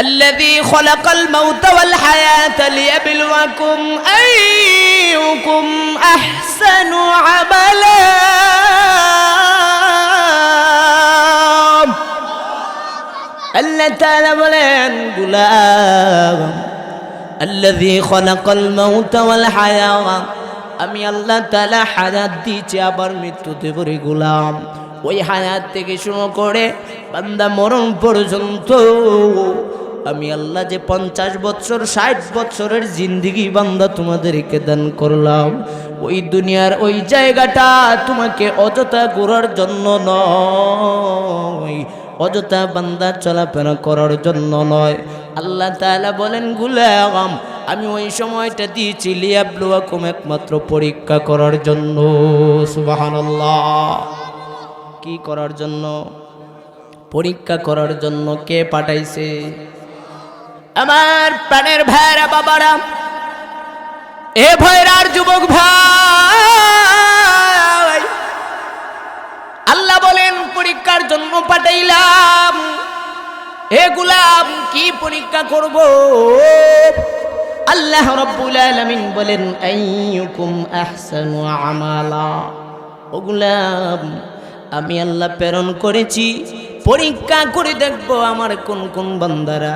الذي خلق الموت والحياة ليبلوكم أيكم أحسن عملا। الله تعالى বলেন গোলাম الذي خلق الموت والحياة, আমি আল্লাহ তাআলা হায়াত দিয়েছি আবার মৃত্যু দেব রে গোলাম। ওই হায়াত থেকে শুরু করে বান্দা মরণ পর্যন্ত আমি আল্লাহ যে 50 বছর 60 বছরের জিন্দেগি বান্দা তোমাদেরকে দান করলাম, ওই দুনিয়ার ওই জায়গাটা তোমাকে অযথা ঘোরার জন্য নয়, অযথা বান্দা চলাফেরা করার জন্য নয়। আল্লাহ তাআলা বলেন গোলাম আমি ওই সময়টা দিয়েছি লিয়াবলুয়াকুম, একমাত্র পরীক্ষা করার জন্য। সুবহানাল্লাহ। কি করার জন্য? পরীক্ষা করার জন্য। কে পাঠাইছে? আমার প্রাণের ভাইরা, বাবারা, এ ভাইরার যুবক ভাই, আল্লাহ বলেন পরীক্ষার জন্য পাঠাইলাম। হে গোলাম, কি পরীক্ষা করব? আল্লাহ রাব্বুল আলামিন বলেন আইয়ুকুম আহসানু আমালা। ও গোলাম, আমি আল্লাহ প্রেরণ করেছি পরীক্ষা করে দেখব আমার কোন কোন বান্দারা,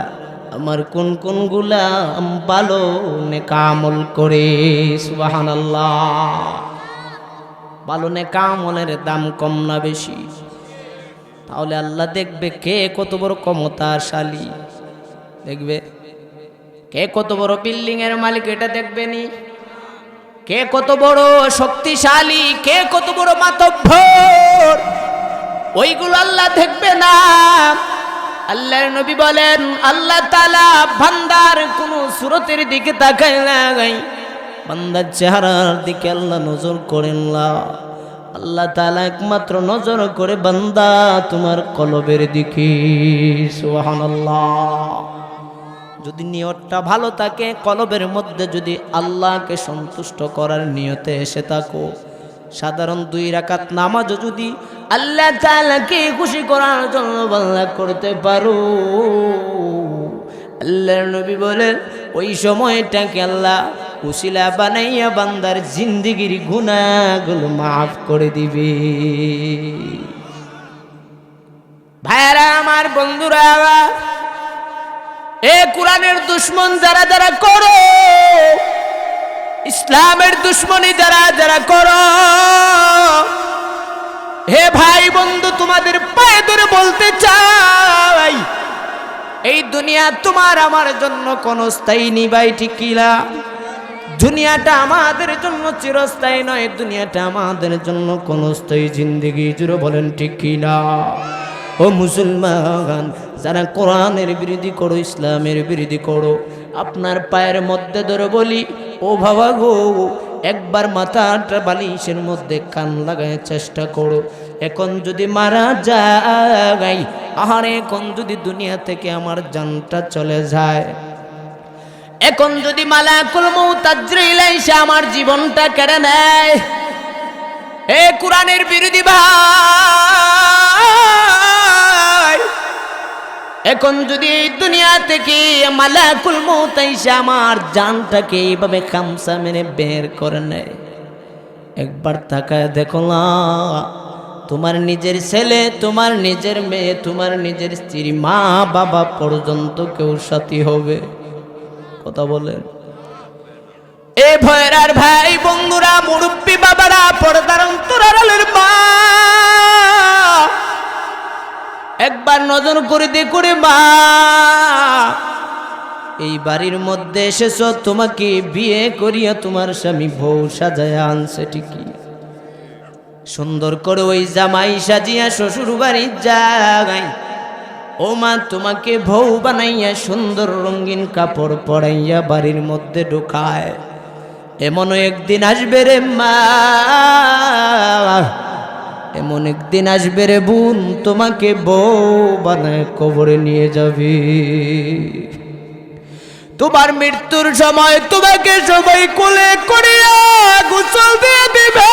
আমার কোন কোন গোলাম ভালো নেক আমল করে। সুবহানাল্লাহ। ভালো নেক আমলের দাম কম না বেশি? তাহলে আল্লাহ দেখবে কে কত বড় ক্ষমতাশালী, দেখবে কে কত বড় বিল্ডিং এর মালিক, এটা দেখবেনি। কে কত বড় শক্তিশালী, কে কত বড় মাতব্বর, ওইগুলো আল্লাহ দেখবে না। আল্লাহর নবী বলেন আল্লাহ তাআলা বান্দার কোন সুরতের দিকে তাকায় না, বান্দার চেহারার দিকে আল্লাহ নজর করেন না। আল্লাহ তাআলা একমাত্র নজর করে বান্দা তোমার কলবের দিকে। সুবহানাল্লাহ। যদি নিয়তটা ভালো থাকে, কলবের মধ্যে যদি আল্লাহকে সন্তুষ্ট করার নিয়তে এসে থাকো, সাধারণ 2 রাকাত নামাজও যদি আল্লাহ তাআলাকে খুশি করার জন্য বান্দা করতে পারো, আল্লাহর নবী বলেন ওই সময়টাকে আল্লাহ উসিলা বানাইয়া বান্দার জিন্দেগির গুনাহগুলো মাফ করে দিবে। ভাইরা আমার, বন্ধুরা, এ কোরআনের দুশমন যারা যারা করো, ইসলামের দুশমনী যারা যারা করো, হে ভাই বন্ধু, তোমাদের পায়ে ধরে বলতে চাই, এই দুনিয়া তোমার আমার জন্য কোন স্থায়ী নিবাই, ঠিক কিনা? দুনিয়াটা আমাদের জন্য চিরস্থায়ী নয়, দুনিয়াটা আমাদের জন্য কোন স্থায়ী জিন্দেগি জুড়ে, বলেন ঠিক কিনা? ও মুসলমান, যারা কোরআনের বিরোধী করো, ইসলামের বিরোধী করো, আপনার পায়ের মধ্যে ধরে বলি, ও বাবা গো, একবার মাথাটা বালিশের মধ্যে কান লাগায় চেষ্টা করো। এখন যদি মারা যায়, আহারে, এখন যদি দুনিয়া থেকে আমার জানটা চলে যায়, এখন যদি মালাকুল মউত আজরাইল এসে আমার জীবনটা কেড়ে নেয়, এ কোরআনের বিরোধী ভাই, এখন যদি এই দুনিয়া থেকে মালাকুল মউত এসে আমার জানটাকে এইভাবে খামসা মেরে বের করে নেয়, একবার তাকায় দেখো না, তোমার নিজের ছেলে, তোমার নিজের মেয়ে, তোমার নিজের স্ত্রী, মা বাবা পর্যন্ত কেউ সাথী হবে? কথা বলেন। এ ভয়ের ভাই বন্ধুরা, মুরব্বী বাবারা, পর্দার অন্তরালের মা, একবার নজর করে দেখুরে মা, এই বাড়ির মধ্যে এসেছ, তোমাকে বিয়ে করিয়া তোমার স্বামী বউ সাজায় আনছে, ঠিকই সুন্দর করে ওই জামাই সাজিয়া শ্বশুর বাড়ি যায়, ও মা, তোমাকে বউ বানাইয়া সুন্দর রঙিন কাপড় পরাইয়া বাড়ির মধ্যে ঢুকায়। এমন একদিন আসবে রে মা, এমন একদিন আসবে রে বোন, তোমাকে বউ বানায় কবরে নিয়ে যাবে। তোমার মৃত্যুর সময় তোমাকে সবাই কোলে করিয়া গোসল দিয়ে দিবে।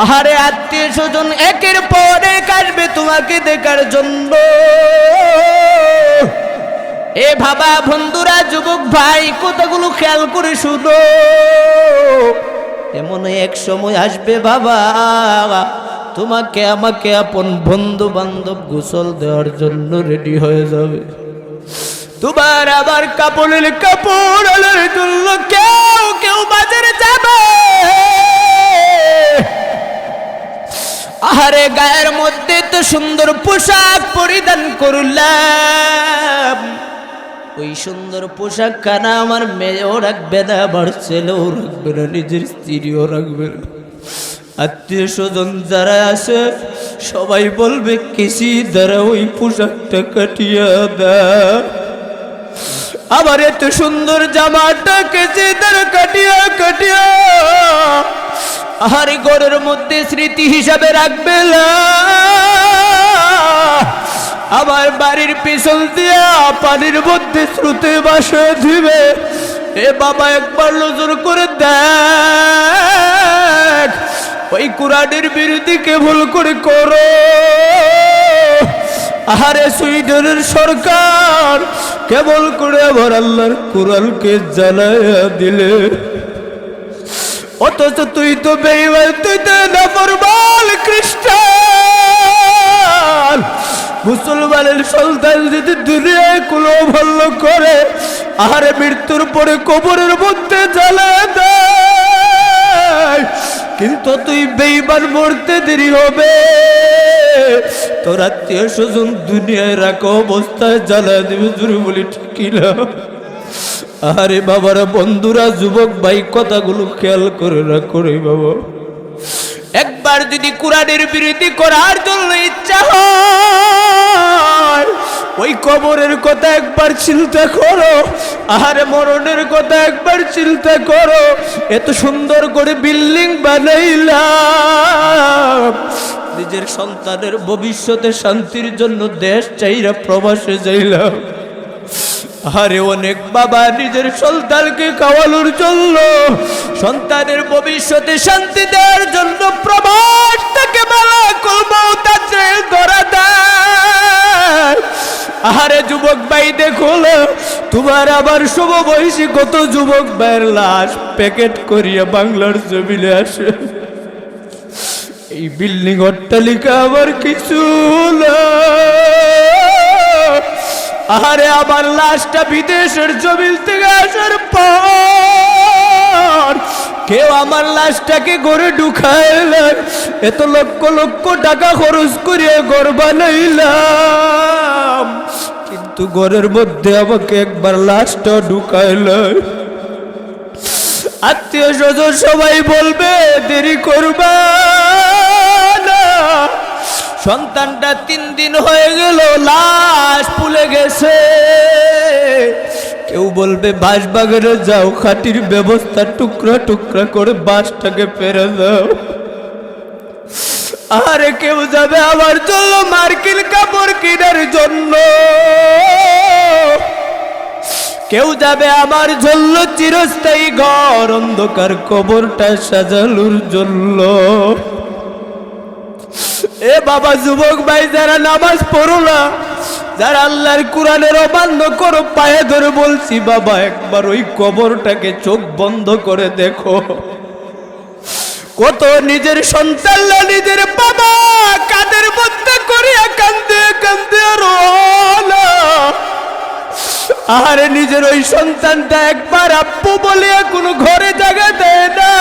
আহারে, আত্মীয় স্বজন একের পর এক আসবে তোমাকে দেখার জন্য। এ বাবা, বন্ধুরা, যুবক ভাই, কথাগুলো খেয়াল করে শুনো। এমন এক সময় আসবে বাবা, তোমাকে আমাকে আপন বন্ধু বান্ধব গোসল দেওয়ার জন্য রেডি হয়ে যাবে। তোমার আবার কাপড়ের কাপড় আলার জন্য কেউ কেউ বাজারে যাবে। আহারে, গায়ের মধ্যে তো সুন্দর পোশাক পরিধান করলাম, ওই সুন্দর পোশাক খানা আমার মেয়েও রাখবে না, আমার ছেলেও রাখবে না, নিজের স্ত্রীও রাখবে না। আত্মীয় স্বজন যারা আছে সবাই বলবে, কিসি দ্বারা ওই পোশাকটা কাটিয়া দেয়। আবার এত সুন্দর জামাটাকে চিতার কাটিয়া কাটিয়া আর ঘরের মধ্যে স্মৃতি হিসাবে রাখবে না, আবার বাড়ির পিছন দিয়া পানির মধ্যে স্রোতে বাসা দিবে। এ বাবা একবার নজর করে দেখ, ওই কোরআনের বিরোধী কেবল করে করো। আহারে সুইডেনের সরকার কেবল করে আবার আল্লাহর কোরআনকে জ্বালায়া দিলে, অথচ তুই তো বেঈমান, তুই তো নাফরমান খ্রিস্টান। মুসলমানের সন্তান যদি দুনিয়ায় কোনো ভালো করে, আহারে মৃত্যুর পরে কবরের মধ্যে জ্বালায়া দেয়, কিন্তু তুই বেঈমান, মরতে দেরি হবে। তোর আত্মীয় স্বজন দুনিয়ায় রাখা অবস্থায় জ্বালায়া দেবে, জুড়ে বলি ঠিক না? আরে বাবারা, বন্ধুরা, যুবক ভাই, কথাগুলো খেয়াল করে রাখো রে বাবা। একবার যদি কোরআনের বিরোধী করার জন্য ইচ্ছা হয়, ওই কবরের কথা একবার চিন্তা করো, আরে মরণের কথা একবার চিন্তা করো। এত সুন্দর করে বিল্ডিং বানাইলাম, নিজের সন্তানের ভবিষ্যতে শান্তির জন্য দেশ চাইরা প্রবাসে যাইলাম। আরে অনেক বাবা নিজের সন্তানকে খাওয়ানোর জন্য, সন্তানের ভবিষ্যতে শান্তি দেওয়ার জন্য প্রবাস থেকে মালাকুল মউত ধরা দেয়। আরে যুবক ভাই, দেখো তোমার আবার শুভ বয়সী কত যুবক ভাইয়ের লাশ প্যাকেট করিয়া বাংলার জমিনে আসে। এই বিল্ডিং অট্টালিকা আবার কিছু না, আরে আমার লাশটা বিদেশের জমিন থেকে আসার পর কেউ আমার লাশটাকে ঘরে ঢুকাইলেন। এত লক্ষ লক্ষ টাকা খরচ করিয়া ঘর বানাইলাম, কিন্তু ঘরের মধ্যে আমাকে একবার লাশটা ঢুকাইলেন। আত্মীয় স্বজন সবাই বলবে দেরি করবা না, সন্তানটা 3 দিন হয়ে গেল, লাশ ফুলে গেছে। কেউ বলবে বাঁশবাগানে যাও, খাটির ব্যবস্থা, টুকরা টুকরা করে বাঁশটাকে ফেলে দাও। আরে কেউ যাবে আমার জন্য মার্কিন কাপড় কেনার জন্য, কেউ যাবে আমার জন্য চিরস্থায়ী ঘর, অন্ধকার কবরটা সাজানোর জন্য। এ বাবা, যুবক ভাই, যারা নামাজ পড়ো না, যারা আল্লাহর কোরআনের অমান্য করো, পায়ে ধরে বলছি বাবা, একবার ওই কবরটাকে চোখ বন্ধ করে দেখো। কত নিজের সন্তানরা নিজের বাবা কাঁধের মধ্যে করিয়া কান্দে কান্দে রোলা, আরে নিজের ওই সন্তানটা একবার আব্বু বলিয়া কোনো ঘরে জায়গা দেয় না।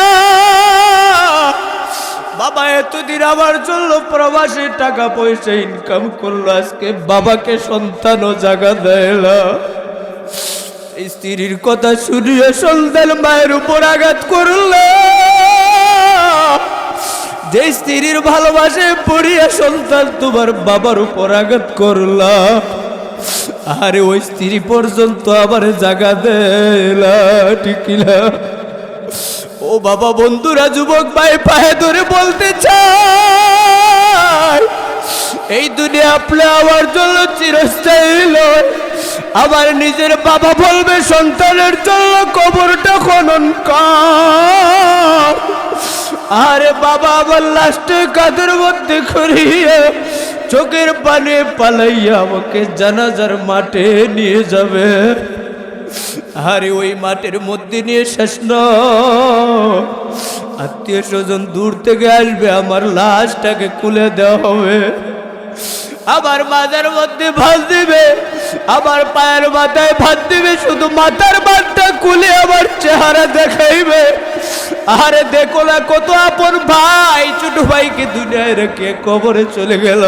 বাবা এতদিন আমার জন্য প্রবাসী টাকা পয়সা ইনকাম করলো, আজকে বাবাকে সন্তানও জায়গা দেয় না। স্ত্রীর কথা শুনিয়ে সন্তান মায়ের উপর আঘাত করলো, যে স্ত্রীর ভালোবাসে পড়িয়া সন্তান তোমার বাবার উপর আঘাত করলা, আরে ওই স্ত্রী পর্যন্ত আবার জায়গা দেলা, ঠিক না? ও বাবা, বন্ধুরা, যুবক ভাই, পায়ে ধরে বলতে চাই, এই দুনিয়া আপনি আমার জন্য চিরস্থায়ী নয়। আবার নিজের বাবা বলবে সন্তানের জন্য কবরটা খনন কর। আরে বাবা আবার লাস্টে কাঁধের মধ্যে করিয়ে চোখের পানে পালাইয়া আমাকে জানাজার মাঠে নিয়ে যাবে। আরে ওই মাঠের মধ্যে নিয়ে শেষ নয়, আত্মীয় স্বজন দূর থেকে আসবে, আমার লাশটাকে খুলে দেওয়া হবে, আবার মাথার মধ্যে ভাত দিবে, আবার পায়ের মাথায় ভাত দিবে, শুধু মাথার ভাতটা খুলে আবার চেহারা দেখাইবে। আরে দেখো না, কত আপন ভাই ছোট ভাইকে দুনিয়ায় রেখে কবরে চলে গেল।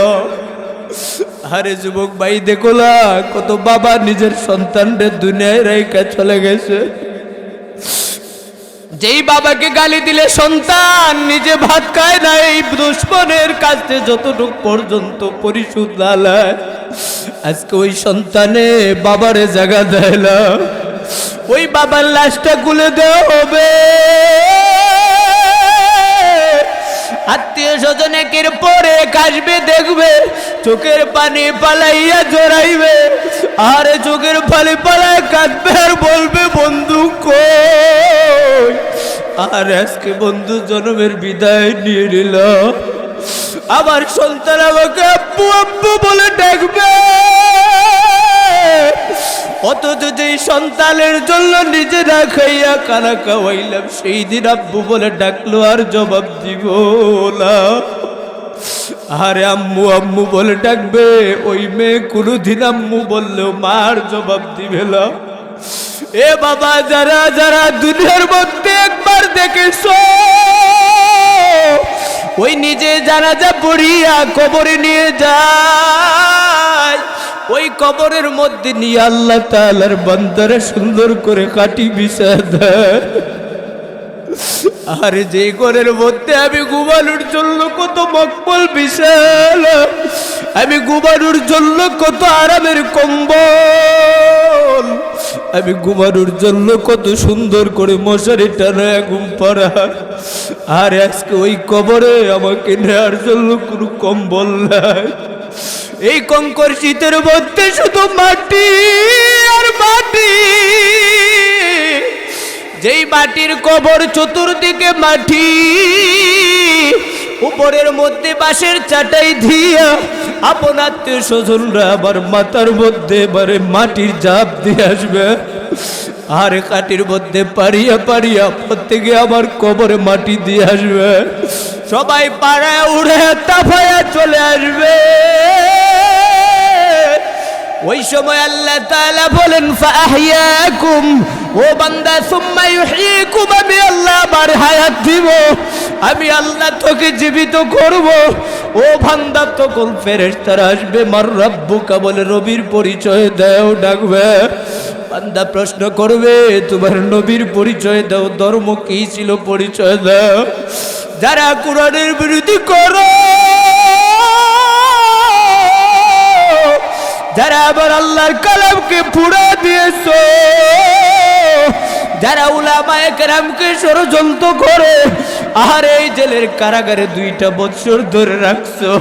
আরে যুবক ভাই, দেখো না, কত বাবা নিজের সন্তানদের দুনিয়ায় রেখে চলে গেছে। যেই বাবাকে গালি দিলে সন্তান নিজে ভাত খায় না, এই দুশ্মনের কাছে যতটুকু পর্যন্ত পরিশোধ না নেয়, আজকে ওই সন্তানে বাবারে জায়গা দেয় না, ওই বাবার লাশটা খুলে দেওয়া হবে। আত্মীয় স্বজন একের পরে কাশবে, দেখবে চোখের পানি পালাইয়া জড়াইবে, আর চোখের পানি পালায় কাঁদবে আর বলবে বন্ধু কই। আর আজকে বন্ধু জন্মের বিদায় নিয়ে নিল, আমার সন্তান আমাকে আব্বু আব্বু বলে ডাকবে, অথচ যেই সন্তানের জন্য নিজে না খাইয়া কানা খাওয়াইলাম, সেই দিন আব্বু বলে ডাকলো আর জবাব দিব না। আরে আম্মু আম্মু বলে ডাকবে, ওই মেয়ে কোনোদিন আম্মু বললেও মার জবাব দিবে না। এ বাবা, যারা যারা দুনিয়ার মধ্যে একবার দেখেছো, ওই নিজে জানাজা পড়িয়া কবরে নিয়ে যায়, ওই কবরের মধ্যে নিয়ে আল্লাহ তাআলার বান্দারে সুন্দর করে কাটি বিছায় দেয়। আর যে ঘরের মধ্যে আমি ঘুমানোর জন্য কত মকবল বিছাল, আমি ঘুমানোর জন্য কত আরামের কম্বল, আমি ঘুমানোর জন্য কত সুন্দর করে মশারি টানায় ঘুম পাড়া, আর আজকে ওই কবরে আমাকে নেওয়ার জন্য কোনো কম্বল নাই। এই কঙ্কর শীতের মধ্যে শুধু মাটি আর মাটি, যেই মাটির কবর চতুর্দিকে মাটি, উপরের মধ্যে বাঁশের চাটাই দিয়া আপন আত্মীয় স্বজনরা আবার মাথার মধ্যে এবারে মাটির জাপ দিয়ে আসবে, আর কাটির মধ্যে পারিয়া পারিয়া প্রত্যেকে আবার কবরে মাটি দিয়ে আসবে, সবাই পাড়ায় উড়ে তাফায়া চলে আসবে। ওই সময় আল্লাহ তাআলা বলেন ফাআহইয়াকুম, ও বান্দা সুম্মা ইউহয়িকুম, আমি আল্লাহ আবার হায়াত দিব, আমি আল্লাহ তোকে জীবিত করব। ও বান্দা, তখন ফেরেশতারা আসবে, মার রাব্বুকা বলে নবীর পরিচয় দাও, ডাকবে। বান্দা প্রশ্ন করবে, তোমার নবীর পরিচয় দাও, ধর্ম কি ছিল পরিচয় দাও। যারা কোরআনের বিরোধী করো, যারা আবার আল্লাহর কালামকে পুড়া দিয়েছো, যারা উলামায়ে কেরামকে ষড়যন্ত্র করে আর এই জেলের কারাগারে 2টা বছর ধরে রাখছো।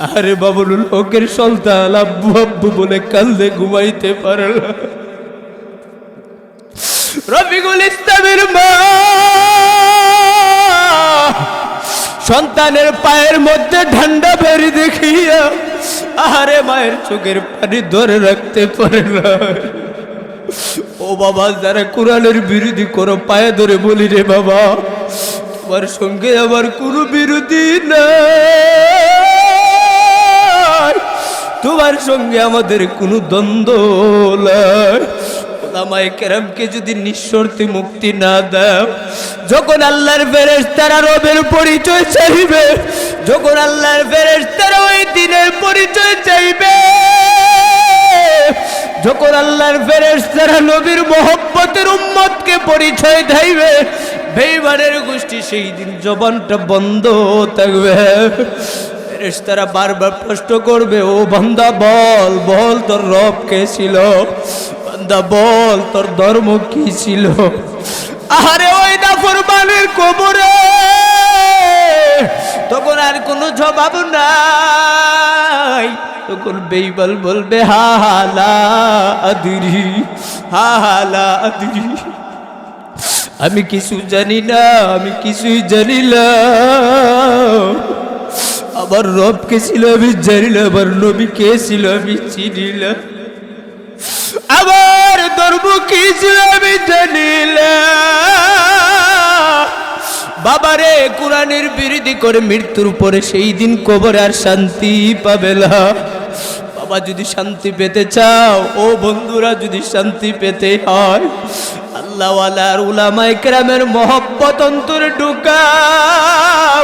আরে বাবুল হকের সন্তান আব্বু আব্বু বলে কান্দে, ঘুমাইতে পারে না। রফিকুল ইসলামের মা সন্তানের পায়ের মধ্যে ঠান্ডা বেরি দেখিয়া আরে মায়ের চোখের পানি ধরে রাখতে পারে না। ও বাবা, যারা কোরআনের বিরোধী করো, পায়ে ধরে বলি রে বাবা, তোমার সঙ্গে আমার কোনো বিরোধী নাই, তোমার সঙ্গে আমাদের কোনো দ্বন্দ্ব নাই। উলামায়ে কেরামকে যদি নিঃশর্তে মুক্তি না দাও, যখন আল্লাহর ফেরেশতারা রবের পরিচয় চাইবে, যখন আল্লাহর ফেরেশতারা ওই দিনের পরিচয় চাইবে, যখন আল্লাহর ফেরেশতারা নবীর মহব্বতের উম্মতকে পরিচয় দেবে, বেঈমানের গোষ্ঠী সেই দিন জবানটা বন্ধ থাকবে। ফেরেশতারা বারবার প্রশ্ন করবে, ও বান্দা বল বল, তোর রব কে ছিল? বান্দা বল, তোর ধর্ম কি ছিল? আরে ওই নাফরমানের কবরে তখন আর কোনো জবাব নাই, তখন বেঈমান বলবে হা লা আদরি, হা লা আদরি, আমি কিছু জানি না, আমি কিছুই জানি না, আমার রব কে ছিল আমি জানি না, আমার নবী কে ছিল আমি চিনি না, আমার ধর্ম কি ছিল আমি জানি না। বাবারে, কোরআনের বিরোধী করে মৃত্যুর পরে সেই দিন কবরে আর শান্তি পাবে না। বাবা, যদি শান্তি পেতে চাও, ও বন্ধুরা, যদি শান্তি পেতে হয়, আল্লাহ ওয়ালার উলামায়ে কেরামের মহব্বত অন্তরে ঢুকাও।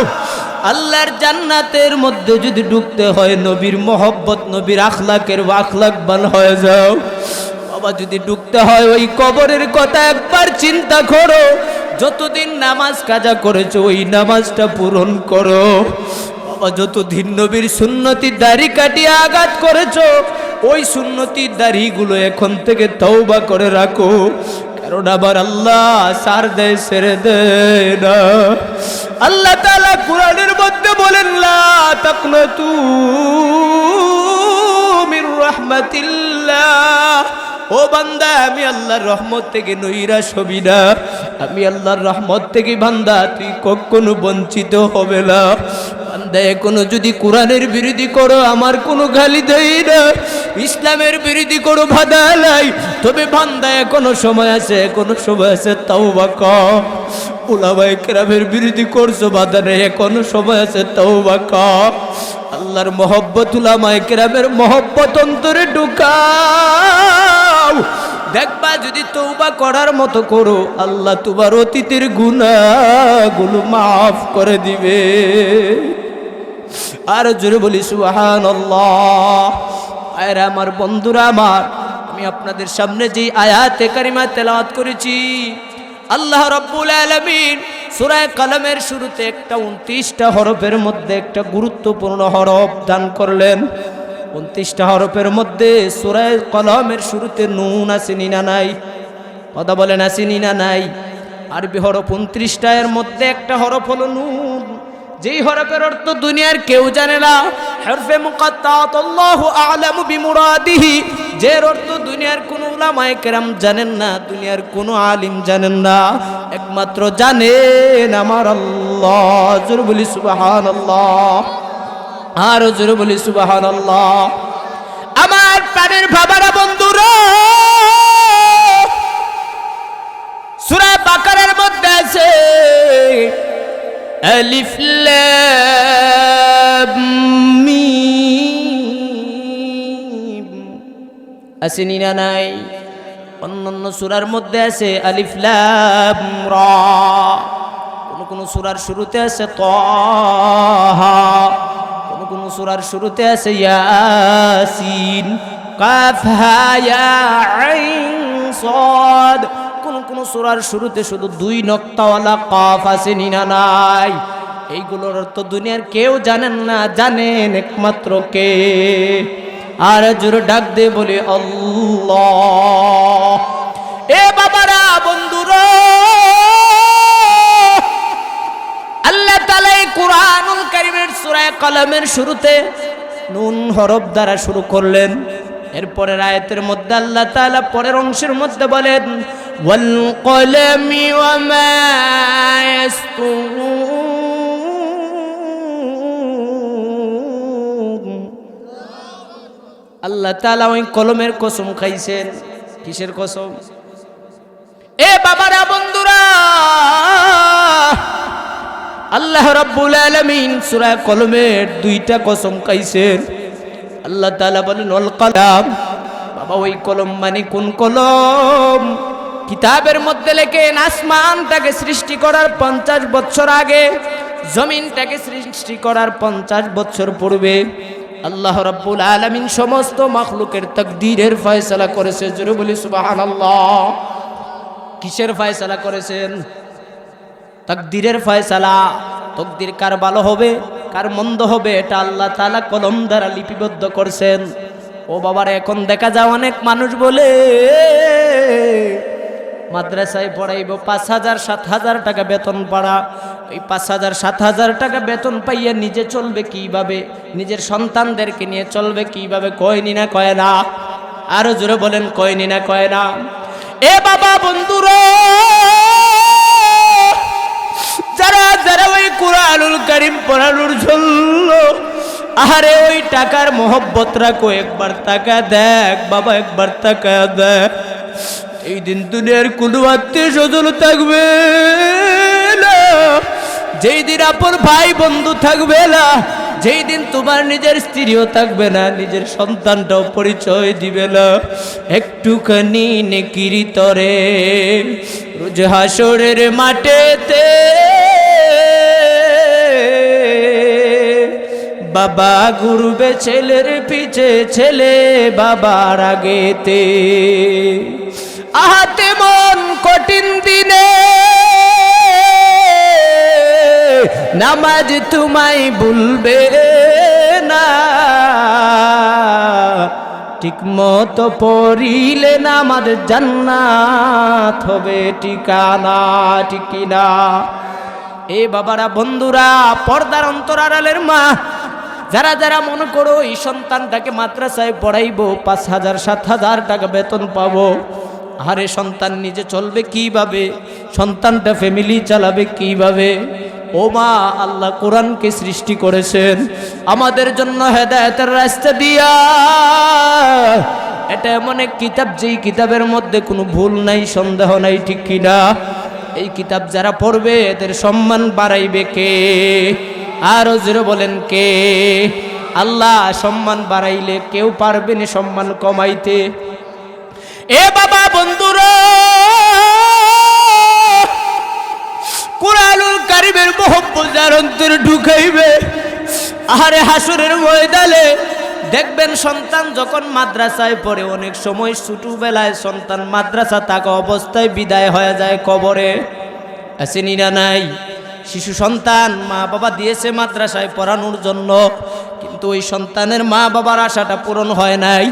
আল্লাহর জান্নাতের মধ্যে যদি ঢুকতে হয়, নবীর মহব্বত, নবীর আখলাকবান হয়ে যাও। বাবা, যদি ঢুকতে হয়, ওই কবরের কথা একবার চিন্তা করো, যতদিন নামাজ কাজা করেছো ওই নামাজটা পূরণ করো। বাবা যতদিন নবীর সুন্নতি দাড়ি কাটিয়ে আঘাত করেছো, ওই সুন্নতি দাড়িগুলো এখন থেকে তওবা করে রাখো, কারণ আবার আল্লাহ সার দেয় ছেড়ে দেয় না। আল্লাহ তাআলা কোরআনের মধ্যে বলেন, লা তাকনাতু মির রাহমাতিল্লাহ, ও বান্দা আমি আল্লাহর রহমত থেকে নৈরাশ হবি না, আমি আল্লাহর রহমত থেকে বান্দা তুই কখনো বঞ্চিত হবে না। বান্দা এখনো যদি কোরআনের বিরোধী করো, আমার কোনো গালি দেই না, ইসলামের বিরোধী করো বাধা নাই, তবে বান্দা এখনো সময় আছে, এখনো সময় আছে, তাওবা কর। উলামায়ে কেরামের বিরোধী করছো, বাধা নেই, এখনো সময় আছে, তাওবা কর। আল্লাহর মহব্বত, উলামায়ে কেরামের মহব্বত অন্তরে ঢুকাও, দেখবা যদি তওবা করার মতো করো, আল্লাহ তোমার অতীতের গুনাহগুলো মাফ করে দিবে। আর জোরে বলি সুবহানাল্লাহ। আরে আমার বন্ধুরা আমার, আমি আপনাদের সামনে যে আয়াতে কারিমা তেলাওয়াত করেছি, আল্লাহ রাব্বুল আলামিন সূরা কলমের শুরুতে একটা 29টা হরফের মধ্যে একটা গুরুত্বপূর্ণ হরফ দান করলেন। 29টা হরফের মধ্যে সূরা কলমের শুরুতে নুন আছে না নাই? কথা বলেন, আছে না নাই? আরবি হরফ 29টা, এর মধ্যে একটা হরফ হলো নুন, যেই হরফের অর্থ দুনিয়ার কেউ জানে না। হরফে মুকাত্তাত আল্লাহু আ'লামু বিমুরাদিহি, যের অর্থ দুনিয়ার কোনো উলামায়ে কেরাম জানেন না, দুনিয়ার কোনো আলিম জানেন না, একমাত্র জানেন আমার আল্লাহ। জোরে বলি সুবহানাল্লাহ, আর জোরে বলি সুবহানাল্লাহ। আমার প্রাণের বাবারা, বন্ধুরা, সূরা বাকারার মধ্যে আছে আলিফ লাম মিম, আছে না নাই? অন্যান্য সূরার মধ্যে আছে আলিফ লাম রা, কোন সূরার শুরুতে আছে তাহা, কোন সূরার শুরুতে আছে ইয়াসিন, কাফ হা ইয়া আইন সাদ, কোন সূরার শুরুতে শুধু 2 নক্তাওয়ালা কাফ আছে না নাই? এইগুলোর অর্থ দুনিয়ার কেউ জানেন না, জানেন একমাত্র কে? আর জোরে ডাক দে বলি আল্লাহ। এ বাবারা, বন্ধুরা, আল্লাহ তাআলা এই কুরআনুল কারীমের সূরা কলমের শুরুতে নুন হরফ দ্বারা শুরু করলেন। এরপরের আয়াতের মধ্যে আল্লাহ তাআলা পরের অংশের মধ্যে বলেন, ওয়াল কলামি ওয়া মা ইয়াসতুরুন। আল্লাহ তাআলা ওই কলমের কসম খাইছেন। কিসের কসম? এ বাবারা, বন্ধুরা, আল্লাহ রাব্বুল আলামিন সূরা কলমের 2টা কসম খাইছেন। আল্লাহ তাআলা বলেন ওয়াল কলাম। বাবা, ওই কলম মানে কোন কলম? কিতাবের মধ্যে লেখেন আসমানটাকে সৃষ্টি করার 50 বছর আগে, জমিনটাকে সৃষ্টি করার 50 বছর পূর্বে আল্লাহ রাব্বুল আলামিন সমস্ত মাখলুকের তাকদীরের ফয়সালা করেছে। জোরে বলি সুবহানাল্লাহ। কিসের ফয়সালা করেছেন? তাকদীরের ফয়সালা। তাকদীর কার ভালো হবে, কার মন্দ হবে, এটা আল্লাহ তাআলা কলম দ্বারা লিপিবদ্ধ করছেন। ও বাবার, এখন দেখা যায় অনেক মানুষ বলে মাদ্রাসায় পড়াইব, 5,000-7,000 টাকা বেতন পাড়া। ওই 5,000-7,000 টাকা বেতন পাইয়া নিজে চলবে কিভাবে, নিজের সন্তানদেরকে নিয়ে চলবে কিভাবে? কয়নি না কয় না? আরো জোরে বলেন, কয়নি না কয় না? এ বাবা, বন্ধুরা, যারা যারা ওই কুরআনুল কারীম পড়ানোর জন্য, আরে ওই টাকার মহব্বত রাখো, একবার টাকা দেখ বাবা, একবার টাকা দেখ। এই দিন দুনিয়ার কোনো আত্মীয় স্বজন থাকবে না, যেই দিন আপন ভাই বন্ধু থাকবে না, যেই দিন তোমার নিজের স্ত্রীও থাকবে না, নিজের সন্তানটাও পরিচয় দিবে না, একটুখানি নেকির তরে রোজ হাসরের মাঠেতে বাবা ঘুরবে ছেলের পিছে, ছেলে বাবার আগেতে। আহাতে মন কঠিন দিনে নামাজ তোমায় ভুলবে না, ঠিক মতো পড়িলে নামাজ জান্নাত হবে ঠিকানা, ঠিক কিনা? এ বাবারা, বন্ধুরা, পর্দার অন্তরালের মা, যারা যারা মনে করো এই সন্তানটাকে মাদ্রাসায় পড়াইবো, 5,000 7,000 টাকা বেতন পাবো, আরে সন্তান নিজে চলবে কিভাবে? সন্তানটা ফ্যামিলি চালাবে কিভাবে? ও মা, আল্লাহ কোরআনকে সৃষ্টি করেছেন আমাদের জন্য হেদায়েতের রাস্তা দিয়া। এটা এমন এক কিতাব, যেই কিতাবের মধ্যে কোনো ভুল নাই, সন্দেহ নাই, ঠিক কিনা? এই কিতাব যারা পড়বে এদের সম্মান বাড়াইবে কে? আরো জোরে বলেন কে? আল্লাহ। সম্মান বাড়াইলে কেউ পারবে না সম্মান কমাইতে। এ বাবা, বন্ধুরা, কুরআনুল কারীমের মহব্বত যার অন্তরে ঢুকাইবে, আরে হাসরের ময়দানে দেখবেন সন্তান যখন মাদ্রাসায় পড়ে, অনেক সময় ছোটবেলায় সন্তান মাদ্রাসা থাকা অবস্থায় বিদায় হয়ে যায় কবরে। আসেনি না নাই? শিশু সন্তান মা বাবা দিয়েছে মাদ্রাসায় পড়ানোর জন্য, কিন্তু ওই সন্তানের মা বাবার আশাটা পূরণ হয় নাই।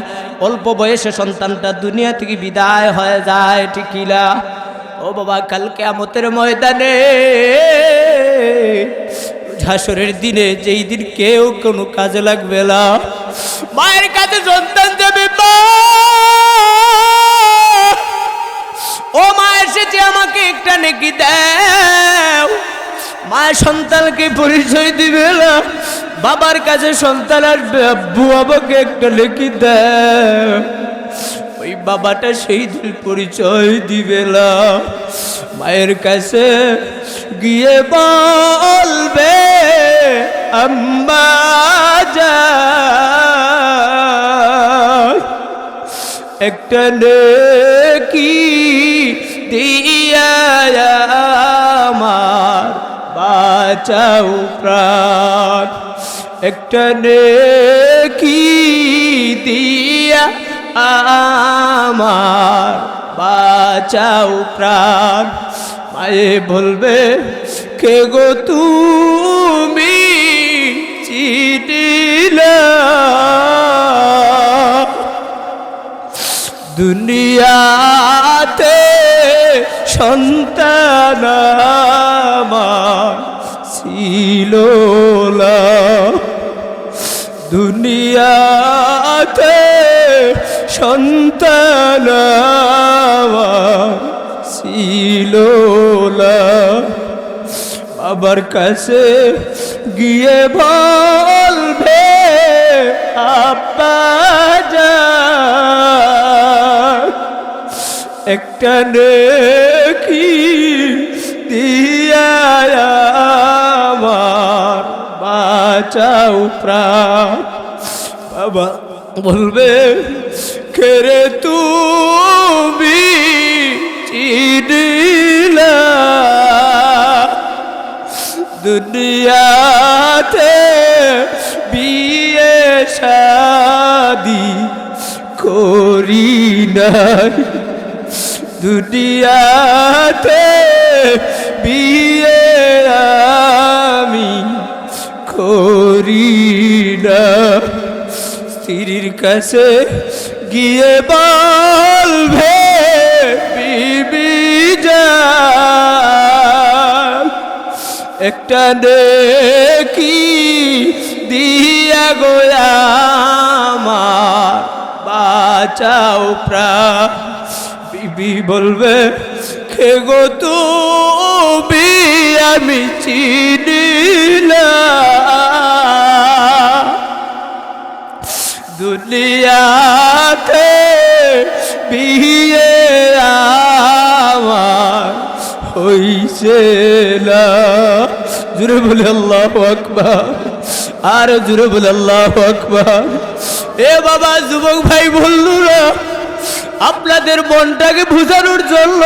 অল্প বয়সে সন্তানটা দুনিয়া থেকে বিদায় হয়ে যায়, ঠিক কিনা? ও বাবা, কাল কিয়ামতের ময়দানে, হাসরের দিনে, যেই দিন কেউ কোনো কাজে লাগবে না, মায়ের কাছে সন্তান যাবে, মা, ও মা, এসেছে, আমাকে একটা নেকি দাও। মা সন্তানকে পরিচয় দিবে না, বাবার কাছে সন্তান আসবে, আব্বু আমাকে একটা নেকি দাও। ওই বাবাটা সেই দিন পরিচয় দিবে না, মায়ের কাছে গিয়ে বলবে, আম্মা জান, একটা নেকি দিয়া আমার বাঁচাও প্রাণ, একটা নেকি দিয়া আমার বাঁচাও প্রাণ। মায়ে বলবে, কে গো তুমি, চিনিলা দুনিয়াতে সন্তান আমার ছিল না, দুনিয়াতে সন্তান আমার ছিল না। বাবার কাছে গিয়ে বলবে, আব্বা জান, একটা নেকি দিয়া আমার বাঁচাও প্রাণ। বাবা বলবে, কেরে তুমি চিনিলা দুনিয়াতে বিয়ে শাদি করি নাই, দুনিয়াতে বিয়ে আমি করি না। স্ত্রীর কাছে গিয়ে বলবে, বিবি জান, একটা নেকি দিয়া গো আমার বাঁচাও প্রাণ। বিবি বলবে, কে গো তুমি, আমি চিনি না, দুনিয়াতে বিয়ে আমার হইছে না। জুড়ে বলে আল্লাহু আকবার, আর জুড়ে বলে আল্লাহু আকবার। এ বাবা, যুবক ভাই বন্ধুরা, আপনাদের মনটাকে বুঝানোর জন্য,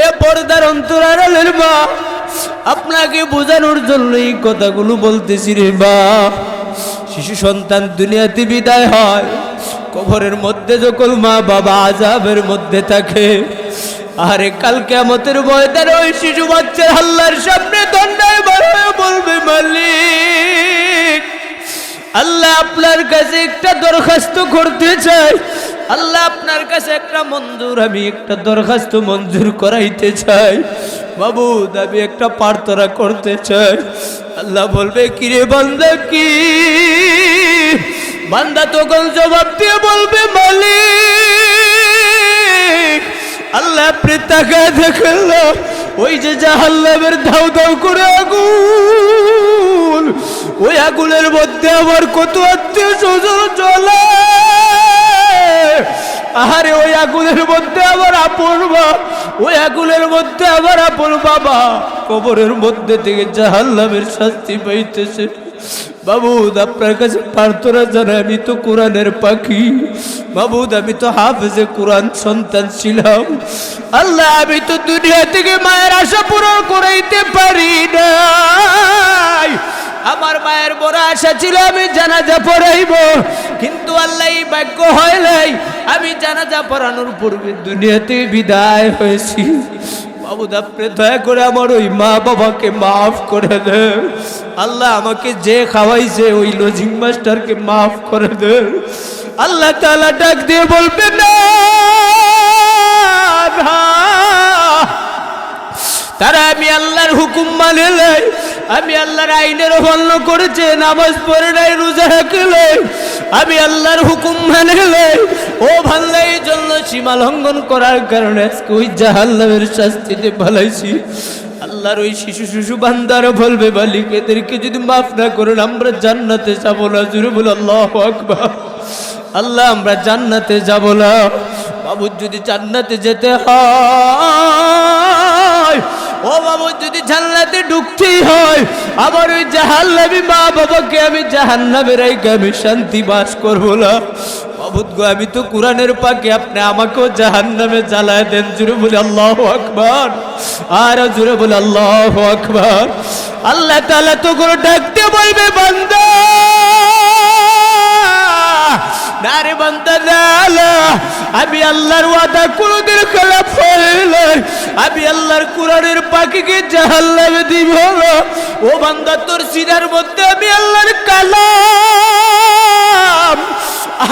এ পর্দার অন্তরালের মা, আপনাকে বোঝানোর জন্য এই কথাগুলো বলতেছি রে মা। শিশু সন্তান দুনিয়াতে বিদায় হয়, কবরের মধ্যে যখন মা বাবা আযাবের মধ্যে থাকে, আরে কাল কিয়ামতের ময়দানে ওই শিশু বাচ্চার আল্লাহর সামনে দণ্ডায় বাড়ায় বলবে মালিক আল্লাহ আপনার কাছে একটা দরখাস্ত করতে চাই, আল্লাহ আপনার কাছে আমি একটা দরখাস্ত মঞ্জুর করাইতে চাই, মাবুদ আমি একটা প্রার্থনা করতে চাই। আল্লাহ বলবে কিরে বান্দা কি? বান্দা তখন জবাব দিয়ে বলবে মালিক আল্লাহ আপনি তাকায় দেখেন না, ওই যে জাহান্নামের ধাউ ধাউ করে আগুন, ওই আগুনের মধ্যে আমার কত আত্মীয় স্বজন জ্বলে, আরে ওই আগুনের মধ্যে আমার আপন মা, ওই আগুনের মধ্যে আমার আপন বাবা কবরের মধ্যে থেকে জাহান্নামের শাস্তি পাইতেছে। মাবুদ আপনার কাছে প্রার্থনা জানাই, আমি তো কোরআনের পাখি, মাবুদ আমি তো হাফেজে কোরআন সন্তান ছিলাম, আল্লাহ আমি তো দুনিয়া থেকে মায়ের আশা পূরণ করাইতে পারি নাই, আমার মায়ের বড় আশা ছিল আমি জানাজা পড়াইব, কিন্তু আল্লাহ এই ভাগ্য হয় নাই, আমি জানাজা পড়ানোর পূর্বে দুনিয়াতে বিদায় হয়েছি। মাবুদ আপনি দয়া করে আমার ওই মা বাবাকে মাফ করে দেন, আল্লাহ আমাকে যে খাওয়াইছে ওই লজিং মাস্টারকে মাফ করে দেন। আল্লাহ তাআলা ডাক দিয়ে বলবে না, তারা আমি আল্লাহর হুকুম মানে নাই, আমি আল্লাহর আইনের অমান্য করেছে, নামাজ পড়ে নাই, রোজা রাখে নাই, আমি আল্লাহর হুকুম মানে নাই, ও ভাল্লা এই জন্য সীমা লঙ্ঘন করার কারণে আজকে ওই জাহান্নামের শাস্তিতে ফেলাইছি। আল্লাহর ওই শিশু বান্দারা বলবে মালিক এদেরকে যদি মাফ না করেন আমরা জান্নাতে যাব না। জোরে বলে আল্লাহু আকবার। আল্লাহ আমরা জান্নাতে যাব না। মাবুদ যদি জান্নাতে যেতে হয়, ও মাবুদ যদি জান্নাতে ঢুকতেই হয়, আমার ওই জাহান্নামী মা বাবাকে আমি জাহান্নামে রেখে আমি শান্তি বাস করবো না। মাবুদ গো আমি তো কোরআনের পাখি, আপনি আমাকেও জাহান্নামে জ্বালায় দেন। জোরে বলে আল্লাহু আকবার, আর জোরে বলে আল্লাহু আকবার। আল্লাহ তাআলা তো করে ডাকতে বলবে বান্দা, না রে বান্দা না, আমি আল্লাহর ওয়াদা কোনদিন খেলাফ করি নাই, আমি আল্লাহর কোরআনের পাখিকে জাহান্নামে দিব না। ও বান্দা তোর সিনার মধ্যে আমি আল্লাহর কালাম,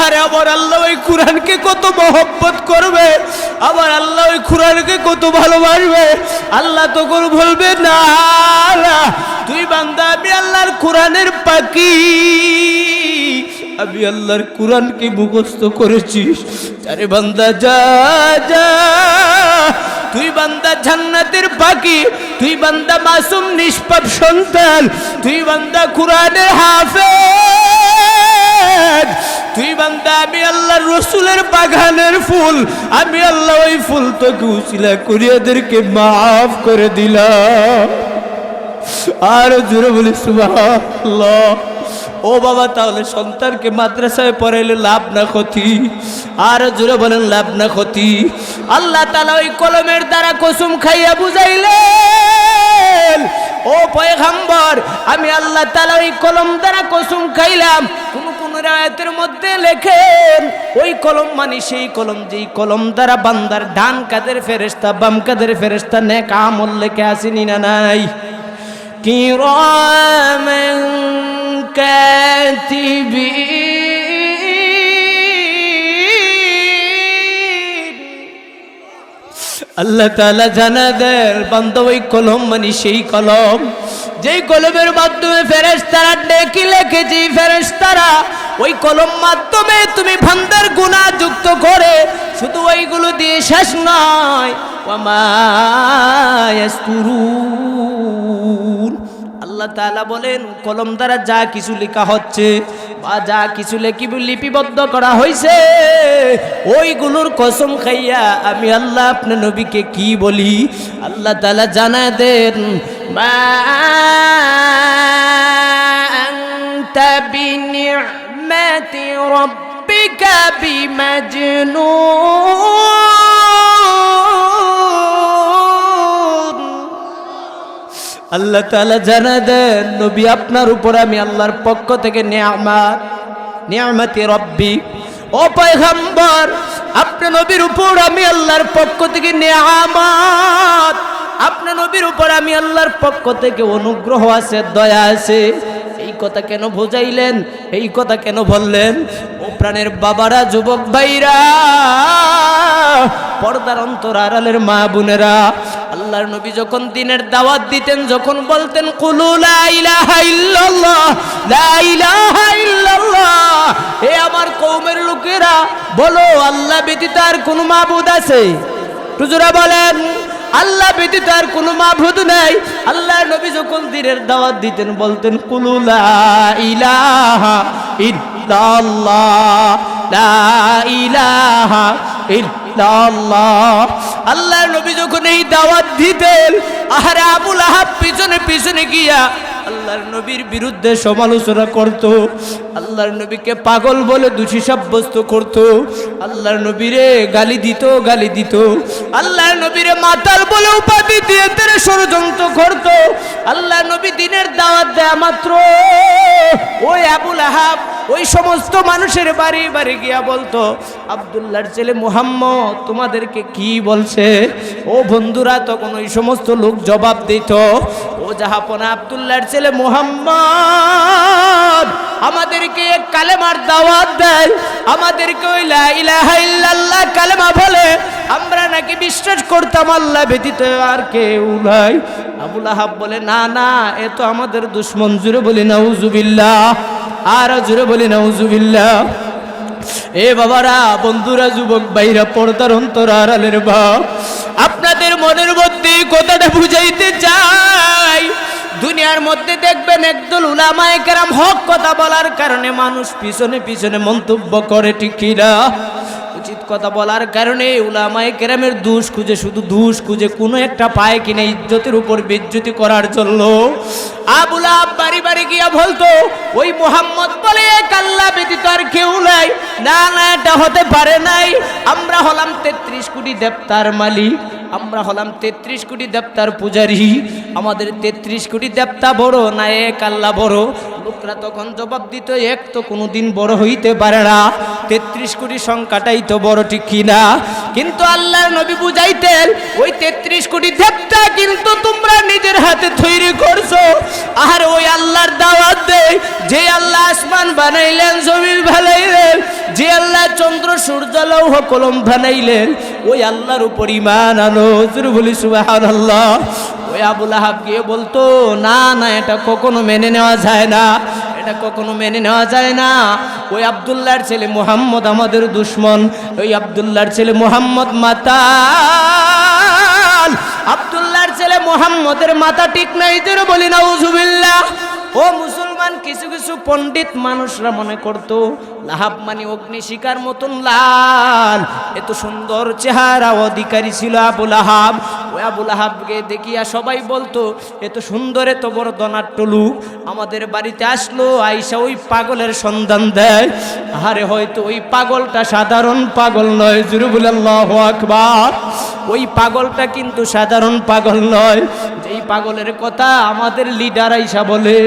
আরে আমার আল্লাহ ওই কোরআনকে কত মহব্বত করবে, আমার আল্লাহ ওই কোরআনকে কত ভালোবাসবে। আল্লাহ তখন বলবে না তুই বান্দা আমি আল্লাহর কোরআনের পাখি, আমি আল্লাহর কোরআনকে মুখস্থ করেছিস, আরে বান্দা যা যা, তুই বান্দা জান্নাতের পাখি, তুই বান্দা মাসুম নিষ্পাপ সন্তান, তুই বান্দা কোরআনের হাফেজ, তুই বান্দা আমি আল্লাহর রসুলের বাগানের ফুল, আমি আল্লাহ ওই ফুল তোকে উসিলা করিয়াদেরকে মাফ করে দিলাম। আর জোরে বলি সুবহানাল্লাহ। ও বাবা তাহলে সন্তানকে মাদ্রাসায় পড়াইলে লাভ না ক্ষতি? আর জোরে বলেন লাভ না ক্ষতি? আল্লাহ তাআলা ওই কলমের দ্বারা কসম খাইয়া বুঝাইলেন, ও পয়গম্বর আমি আল্লাহ তাআলা ওই কলম দ্বারা কসম খাইলাম। কোন কোন আয়াতের মধ্যে লেখেন ওই কলম মানে সেই কলম যেই কলম দ্বারা বান্দার ডান কাঁধের ফেরেশতা বাম কাঁধের ফেরেশতা নেক আমল লেখে আসেনি না নাই? কিরামান কাতিবিন, আল্লাহ তাআলা জানা দেন বান্দা ওই কলম মানে সেই কলম যেই কলমের মাধ্যমে ফেরেশতারা নেকি লেখে, যে ফেরেশতারা ওই কলম মাধ্যমে তুমি বান্দার গুনাহ যুক্ত করে, শুধু ওইগুলো দিয়ে শেষ নয়, ওয়ামা ইয়াসতুরুন। আল্লাহ তাআলা বলেন কলম দ্বারা যা কিছু লেখা হচ্ছে বা যা কিছু লিপিবদ্ধ করা হয়েছে ওইগুলোর কসম খাইয়া আমি আল্লাহ আপনার নবীকে কি বলি, আল্লাহ তাআলা জানা দেন মা আনতা বিনি'মাতি রাব্বিকা বিমাজনুন। আল্লাহ তাআলা জানা দেন নবী আপনার উপর আমি আল্লাহর পক্ষ থেকে নিয়ামতি রব্বি, ও পয়গম্বর আপনার নবীর উপর আমি আল্লাহর পক্ষ থেকে নেয়ামত, আপনার নবীর উপর আমি আল্লাহর পক্ষ থেকে অনুগ্রহ আছে, দয়া আছে। এই কথা কেন বোঝাইলেন? এই কথা কেন বললেন? ও প্রাণের বাবারা, যুবক ভাইরা, পর্দার অন্তর আড়ালের মা বোনেরা, আল্লাহর নবী যখন দিনের দাওয়াত দিতেন, যখন বলতেন কুলু লা ইলাহা ইল্লাল্লাহ, লা ইলাহা ইল্লাল্লাহ, হে আমার কওমের লোকেরা বলো আল্লাহ ব্যতীত আর কোন মাবুদ আছে? হুজুরা বলেন আল্লাহ ব্যতীত আর কোনো মাবুদ নাই। আল্লাহ নবী যখন দিনের দাওয়াত দিতেন বলতেন কুলু লা ইলাহা ইল্লাল্লাহ, লা ইলাহা ইল্লাল্লাহ। আল্লাহ নবী যখন এই দাওয়াত দিতেন, আরে আবু লাহাব পিছনে পিছনে গিয়া আল্লাহর নবীর বিরুদ্ধে সমালোচনা করত, আল্লাহর নবীকে পাগল বলে দোষী সাব্যস্ত করত, আল্লাহর নবীরে গালি দিত, আল্লাহর নবীরে মাতাল বলে উপাধি দিয়ে তারা ষড়যন্ত্র করত। আল্লাহ নবী দিনের দাওয়াত দেয়া মাত্র ওই আবু লাহাব ওই সমস্ত মানুষের বাড়ি বাড়ি গিয়া বলতো, আব্দুল্লাহর ছেলে মুহাম্মদ তোমাদেরকে কি বলছে? ও বন্ধুরা, তখন ওই সমস্ত লোক জবাব দিত, ও জাহাপনা আব্দুল্লাহর ছেলে মুহাম্মদ আমাদেরকে এক কালেমার দাওয়াত দেয়, আমাদেরকে ওই লা ইলাহা ইল্লাল্লাহ কালেমা বলে, আমরা নাকি বিশ্বাস করতাম আল্লাহ ব্যতীত আর কেউ নাই। আবু লাহাব বলে, না না, এ তো আমাদের দুশমন। জুড়ে বলি নাউজুবিল্লাহ, আর জুড়ে বলি নাউজুবিল্লাহ। এ বাবারা, বন্ধুরা, যুবক ভাইরা, পর্দার অন্তর আড়ালের বাপ, আপনাদের মনের মধ্যে কথাটা বুঝাইতে চাই। দুনিয়ার মধ্যে দেখবেন একদল উলামায়ে কেরাম হক কথা বলার কারণে মানুষ পিছনে পিছনে মন্তব্য করে, ঠিক কিনা? উচিত কথা বলার কারণে উলামায়ে কেরামের দোষ খুঁজে, শুধু দোষ খুঁজে, কোনো একটা পায় কিনা ইজ্জতের উপর বেজ্জতি করার জন্য। আবু লাহাব বাড়ি বাড়ি গিয়া বলতো, ওই মুহাম্মদ বলে এক আল্লাহ ব্যতীত আর কেউ নাই। না না, এটা হতে পারে নাই। আমরা হলাম 33 কোটি দেবতার মালিক, আমরা হলাম 33 কোটি দেবতার পূজারী। আমাদের 33 কোটি দেবতা বড় না এক আল্লাহ বড়? লোকরা তখন জবাব দিত, এক তো কোনোদিন বড় হইতে পারে না, 33 কোটি সংখ্যাটাই তো বড়, ঠিক কিনা? কিন্তু আল্লাহর নবী বুঝাইতেন, ওই 33 কোটি দেবতা কিন্তু তোমরা নিজের হাতে তৈরি করছো। আর ওই আল্লাহর দাওয়াত দেয়, যে আল্লাহ আসমান বানাইলেন, জমিন বানাইলেন, যে আল্লাহ চন্দ্র সূর্য লৌহ কলম বানাইলেন, ওই আল্লাহর উপর ঈমান আনো। জোরে বলি সুবহানাল্লাহ। ওই আবু লাহাব গিয়ে বলতো, না না, এটা কখনো মেনে নেওয়া যায় না, এটা কখনো মেনে নেওয়া যায় না। ওই আব্দুল্লাহর ছেলে মুহাম্মদ আমাদের দুশমন, ওই আব্দুল্লাহর ছেলে মুহাম্মদ মাতাল, আব্দুল্লাহর ছেলে মুহাম্মদের মাথা ঠিক নাই। জোরে বলি নাউজুবিল্লাহ। ও মুসলমান, কিছু কিছু পণ্ডিত মানুষরা মনে করতো লাহাব মানে অগ্নিশিখার মতন লাল, এত সুন্দর চেহারা অধিকারী ছিল আবু লাহাব। ওই আবু লাহাবকে দেখিয়া সবাই বলতো, এত সুন্দর এত বড় ধনাঢ্য লোক আমাদের বাড়িতে আসলো, আইসা ওই পাগলের সন্ধান দেয়। আরে হয়তো ওই পাগলটা সাধারণ পাগল নয়। জোরে বলি আল্লাহু আকবার। ওই পাগলটা কিন্তু সাধারণ পাগল নয়, যেই পাগলের কথা আমাদের লিডার আইসা বলে।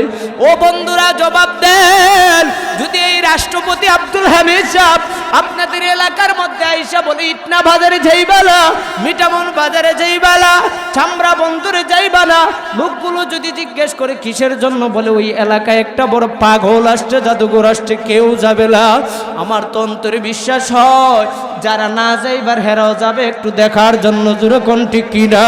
ও বন্ধুরা, জবাব দেন, যদি এই রাষ্ট্রপতি আব্দুল হামিদ সাহেব আপনাদের এলাকার মধ্যে আইসা বলে, ইটনা বাজারে যাইবালা, মিঠামন বাজারে যাইবালা, চামড়া বন্দরে যাইবালা, লোকগুলো যদি জিজ্ঞেস করে কিসের জন্য, বলে ওই এলাকায় একটা বড় পাগল আসছে, জাদুঘর আসছে, কেউ যাবে না। আমার তো অন্তরে বিশ্বাস হয়, যারা না যাইবার হেরাও যাবে একটু দেখার জন্য। জোরে কোন ঠিক কিনা?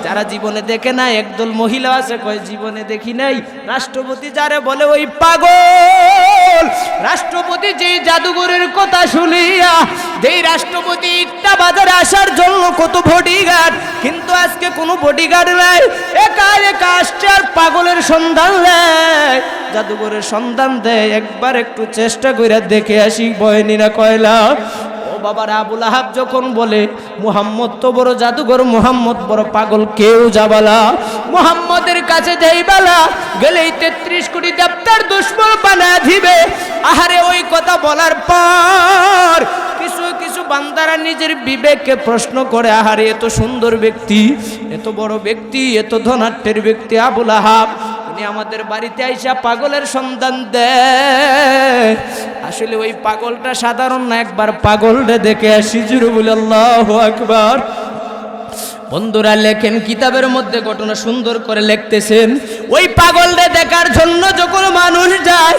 যারা জীবনে দেখে না, একদল মহিলা আছে কয় জীবনে দেখি নাই। রাষ্ট্রপতি যারে বলে ওই পাগল। রাষ্ট্রপতি যেই জাদুঘরের কথা শুনিয়া, যেই রাষ্ট্রপতি ইটনা বাজারে আসার জন্য কত বডিগার্ড, কিন্তু আজকে কোনো বডিগার্ড নাই, একা একা আসছে আর পাগলের সন্ধান দেয়, জাদুঘরের সন্ধান দেয়। একবার একটু চেষ্টা করে দেখে আসি, বয়নি না কয়লা। বাবার আবু লাহাব যখন বলে মুহাম্মদ তো বড় জাদুঘর, মুহাম্মদ বড় পাগল, কেউ যাবালা, মুহাম্মদের কাছে যাইবালা, গেলেই 33 কোটি দেবতার দুশমন বানায় দিবে। আহারে, ওই কথা বলার পর কিছু কিছু বান্দারা নিজের বিবেককে প্রশ্ন করে, আহারে এত সুন্দর ব্যক্তি, এত বড় ব্যক্তি, এত ধনাঢ্যের ব্যক্তি আবু লাহাব, উনি আমাদের বাড়িতে আইসা পাগলের সন্ধান দেয়। আসলে ওই পাগলটা সাধারণ না, একবার পাগলটা দেখে আসি, জুড়ে বলে আল্লাহু আকবার। বন্ধুরা লেখেন কিতাবের মধ্যে ঘটনা সুন্দর করে লিখতেছেন, ওই পাগলটা দেখার জন্য যখন মানুষ যায়,